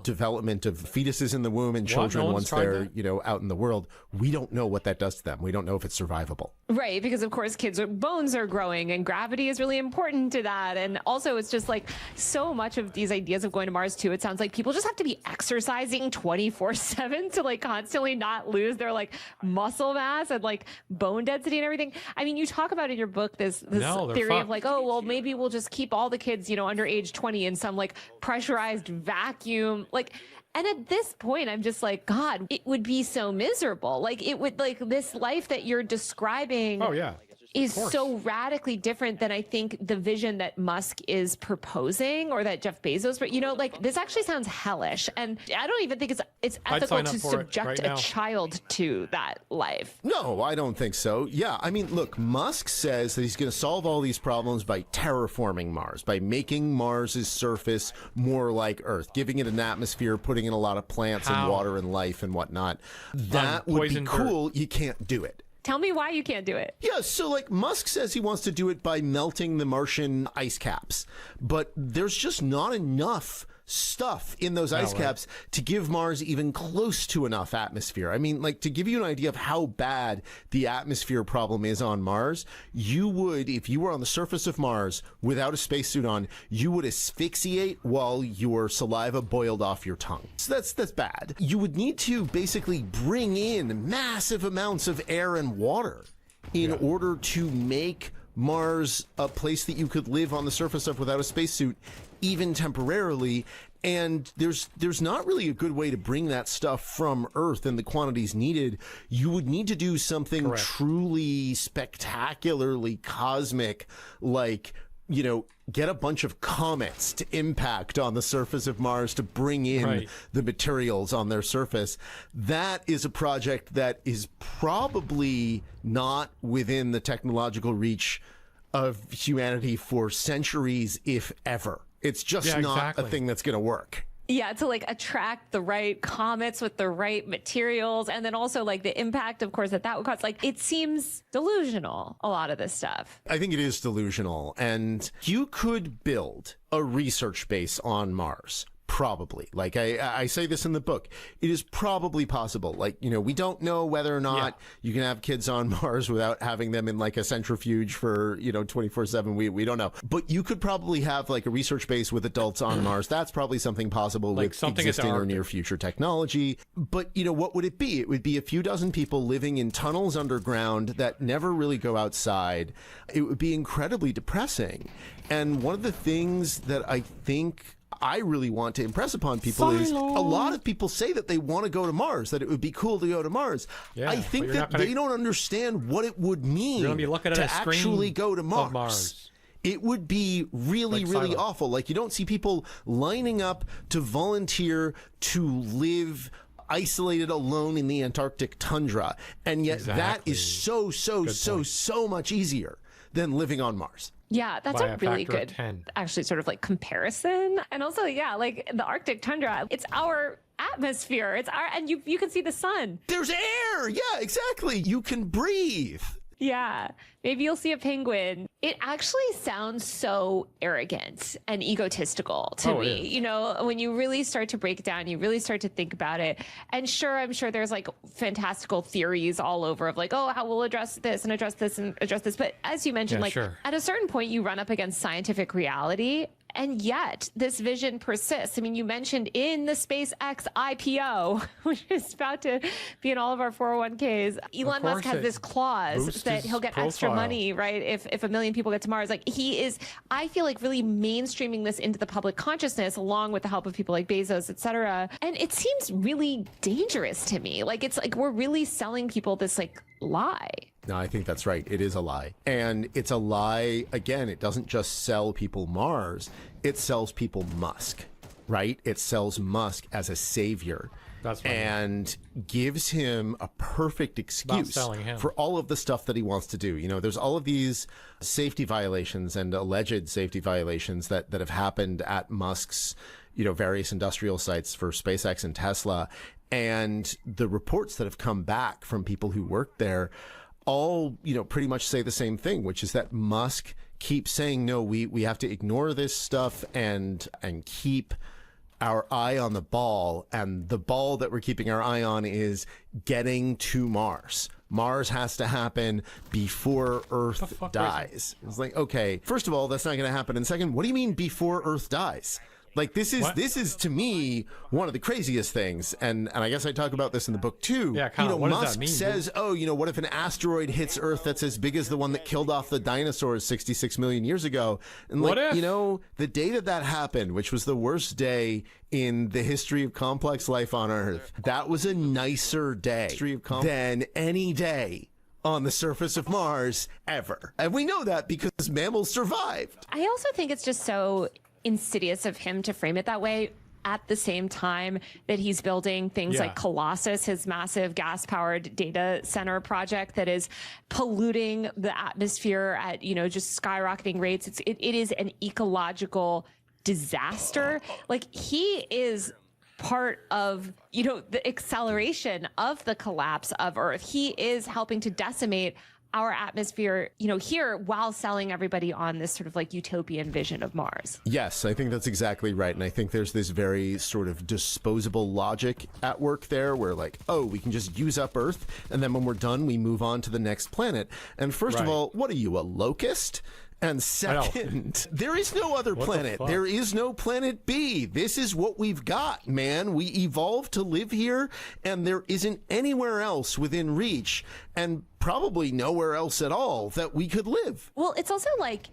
development of fetuses in the womb and children once they're, out in the world. We don't know what that does to them. We don't know if it's survivable. Right, because of course bones are growing and gravity is really important to that. And also it's just like so much of these ideas of going to Mars too, it sounds like people just have to be exercising 24/7 to like constantly not lose their like muscle mass and like bone density and everything. I mean, you talk about in your book this theory of like, maybe we'll just keep all the kids, under age 20 in some like pressurized vacuum. And at this point, I'm just like, God, it would be so miserable. This life that you're describing is so radically different than I think the vision that Musk is proposing or that Jeff Bezos, but this actually sounds hellish. And I don't even think it's ethical to subject a child to that life. No, I don't think so. Yeah, I mean, look, Musk says that he's going to solve all these problems by terraforming Mars, by making Mars's surface more like Earth, giving it an atmosphere, putting in a lot of plants and water and life and whatnot. That would be cool. You can't do it. Tell me why you can't do it. Yeah, so Musk says he wants to do it by melting the Martian ice caps, but there's just not enough stuff in those ice caps to give Mars even close to enough atmosphere. I mean, to give you an idea of how bad the atmosphere problem is on Mars, you would, if you were on the surface of Mars without a spacesuit on, you would asphyxiate while your saliva boiled off your tongue. So that's bad. You would need to basically bring in massive amounts of air and water in order to make Mars a place that you could live on the surface of without a spacesuit, even temporarily. And there's not really a good way to bring that stuff from Earth in the quantities needed. You would need to do something truly spectacularly cosmic, get a bunch of comets to impact on the surface of Mars to bring in the materials on their surface. That is a project that is probably not within the technological reach of humanity for centuries, if ever. It's just not a thing that's going to work. Yeah, to attract the right comets with the right materials, and then also the impact, of course, that would cause. It seems delusional, a lot of this stuff. I think it is delusional, and you could build a research base on Mars. Probably. I say this in the book. It is probably possible. We don't know whether or not you can have kids on Mars without having them in a centrifuge for, 24/7. We don't know. But you could probably have a research base with adults on Mars. That's probably something possible with existing or near future technology. But, what would it be? It would be a few dozen people living in tunnels underground that never really go outside. It would be incredibly depressing. And one of the things that I think I really want to impress upon people is a lot of people say that they want to go to Mars, that it would be cool to go to Mars. Yeah, I think that they don't understand what it would mean to actually go to Mars. It would be really, really awful. You don't see people lining up to volunteer to live isolated alone in the Antarctic tundra. And yet that is so much easier than living on Mars. Yeah, that's a really good, actually, sort of comparison. And also, the Arctic tundra, it's our atmosphere. It's and you can see the sun. There's air. Yeah, exactly. You can breathe. Yeah, maybe you'll see a penguin. It actually sounds so arrogant and egotistical to me. You know, when you really start to break it down, you really start to think about it. And sure, I'm sure there's like fantastical theories all over of like, oh, how we'll address this and address this and address this. But as you mentioned, at a certain point, you run up against scientific reality. And yet this vision persists. I mean, you mentioned in the SpaceX IPO, which is about to be in all of our 401ks, Elon Musk has this clause that he'll get extra money, right? If 1 million people get to Mars. Like he is, I feel like really mainstreaming this into the public consciousness along with the help of people like Bezos, et cetera. And it seems really dangerous to me. Like it's like we're really selling people this like lie. No, I think that's right. It is a lie. And it's a lie, again, it doesn't just sell people Mars, it sells people Musk, right? It sells Musk as a savior. That's right. And gives him a perfect excuse for all of the stuff that he wants to do. You know, there's all of these safety violations and alleged safety violations that have happened at Musk's, you know, various industrial sites for SpaceX and Tesla. And the reports that have come back from people who worked there all, you know, pretty much say the same thing, which is that Musk keeps saying, no, we have to ignore this stuff and keep our eye on the ball. And the ball that we're keeping our eye on is getting to Mars. Mars has to happen before Earth dies. It's like, okay, first of all, that's not going to happen. And second, what do you mean before Earth dies? Like this is to me one of the craziest things, and I guess I talk about this in the book too. Yeah, Kyle, what Musk does that mean? says, oh, you know, what if an asteroid hits Earth that's as big as the one that killed off the dinosaurs 66 million years ago? And like, you know, the day that happened, which was the worst day in the history of complex life on Earth, that was a nicer day than any day on the surface of Mars ever. And we know that because mammals survived. I also think it's just so insidious of him to frame it that way at the same time that he's building things like Colossus, his massive gas-powered data center project that is polluting the atmosphere at, you know, just skyrocketing rates. It is an ecological disaster. Like he is part of, you know, the acceleration of the collapse of Earth. He is helping to decimate our atmosphere, you know, here while selling everybody on this sort of like utopian vision of Mars. Yes, I think that's exactly right. And I think there's this very sort of disposable logic at work there where like, oh, we can just use up Earth. And then when we're done, we move on to the next planet. And first of all, what are you, a locust? And second, there is no other planet. There is no planet B. This is what we've got, man. We evolved to live here, and there isn't anywhere else within reach, and probably nowhere else at all that we could live. Well, it's also like,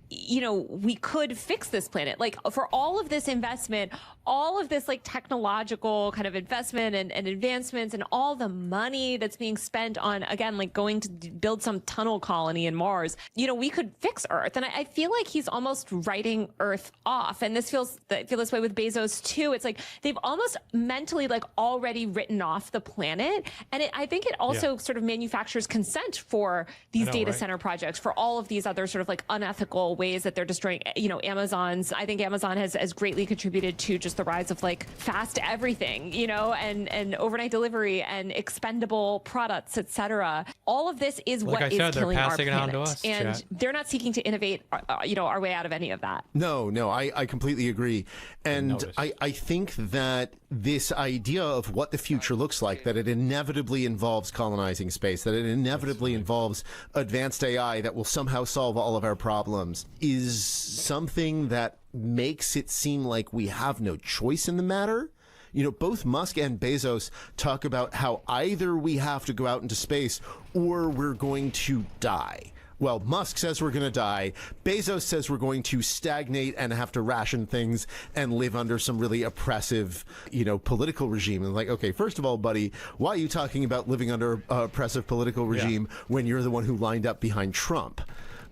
you know, we could fix this planet. Like for all of this investment, all of this like technological kind of investment and advancements and all the money that's being spent on, again, like going to build some tunnel colony in Mars, you know, we could fix Earth. And I feel like he's almost writing Earth off. And this feel this way with Bezos too. It's like they've almost mentally like already written off the planet. And I think it also sort of manufactures consent for these data center projects, for all of these other sort of like unethical ways that they're destroying, you know, I think Amazon has greatly contributed to just the rise of like fast everything, you know, and overnight delivery and expendable products, etc. All of this is what is killing our planet. And they're not seeking to innovate, you know, our way out of any of that. No, I completely agree. And I think that this idea of what the future looks like, that it inevitably involves colonizing space, that it inevitably involves advanced AI that will somehow solve all of our problems, is something that makes it seem like we have no choice in the matter. You know, both Musk and Bezos talk about how either we have to go out into space or we're going to die. Well, Musk says we're going to die. Bezos says we're going to stagnate and have to ration things and live under some really oppressive, you know, political regime. And like, okay, first of all, buddy, why are you talking about living under an oppressive political regime when you're the one who lined up behind Trump?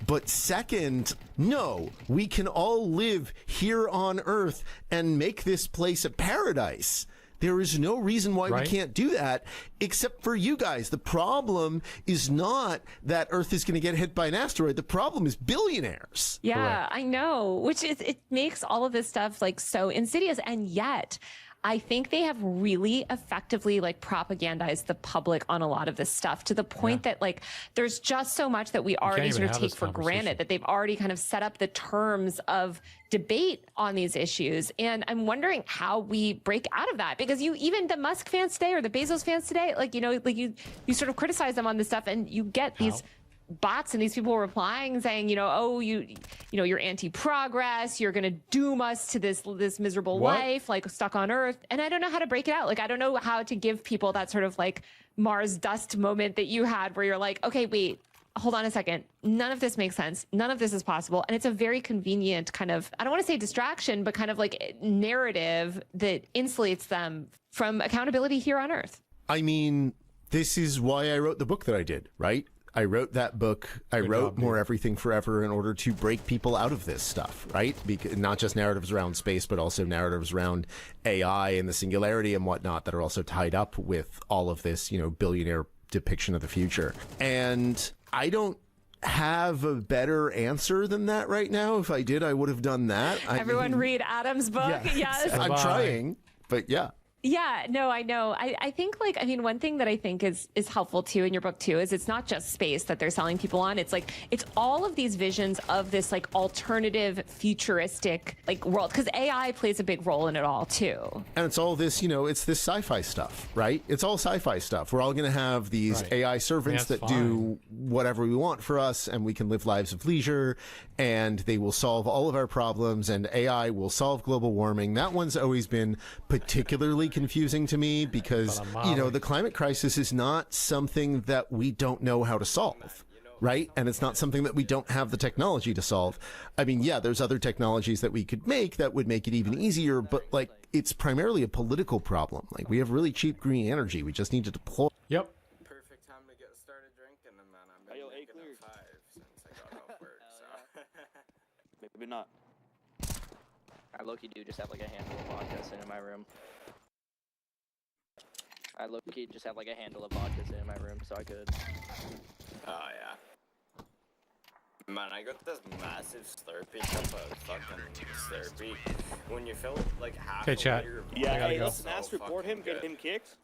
But second, no, we can all live here on Earth and make this place a paradise. There is no reason why we can't do that, except for you guys. The problem is not that Earth is going to get hit by an asteroid. The problem is billionaires. Yeah, I know, which is, it makes all of this stuff like so insidious. And yet I think they have really effectively like propagandized the public on a lot of this stuff to the point that like there's just so much that we already sort of take for granted that they've already kind of set up the terms of debate on these issues. And I'm wondering how we break out of that, because even the Musk fans today or the Bezos fans today, like, you know, like you sort of criticize them on this stuff and you get these bots and these people replying saying, you know, oh, you know, you're anti-progress, you're going to doom us to this miserable life, like stuck on Earth. And I don't know how to break it out. Like, I don't know how to give people that sort of like Mars dust moment that you had where you're like, okay, wait, hold on a second. None of this makes sense. None of this is possible. And it's a very convenient kind of, I don't want to say distraction, but kind of like narrative that insulates them from accountability here on Earth. I mean, this is why I wrote the book that I did, right? I wrote that book. I wrote More Everything Forever in order to break people out of this stuff, right? Because not just narratives around space, but also narratives around AI and the singularity and whatnot that are also tied up with all of this, you know, billionaire depiction of the future. And I don't have a better answer than that right now. If I did, I would have done that. Everyone read Adam's book. Yes. I'm trying, but yeah. Yeah, no, I know. I think like, I mean, one thing that I think is helpful too in your book too, is it's not just space that they're selling people on. It's like, it's all of these visions of this like alternative futuristic like world, because AI plays a big role in it all too. And it's all this, you know, it's this sci-fi stuff, right? It's all sci-fi stuff. We're all going to have these AI servants that do whatever we want for us, and we can live lives of leisure, and they will solve all of our problems, and AI will solve global warming. That one's always been particularly confusing to me because, you know, the climate crisis is not something that we don't know how to solve, right? And it's not something that we don't have the technology to solve. I mean, yeah, there's other technologies that we could make that would make it even easier, but like, it's primarily a political problem. Like, we have really cheap green energy. We just need to deploy. Yep. Perfect time to get started drinking, and then I've been drinking at 5 since I got off work, so. Maybe not. I low-key do just have like a handful of vodka sitting in my room. I low-key just have like a handle of vodka sitting in my room, so I could. Oh yeah. Man, I got this massive Slurpee cup of fucking Slurpee. When you fill like half. Okay, chat. Yeah, hey, let's mass report him, get him kicked.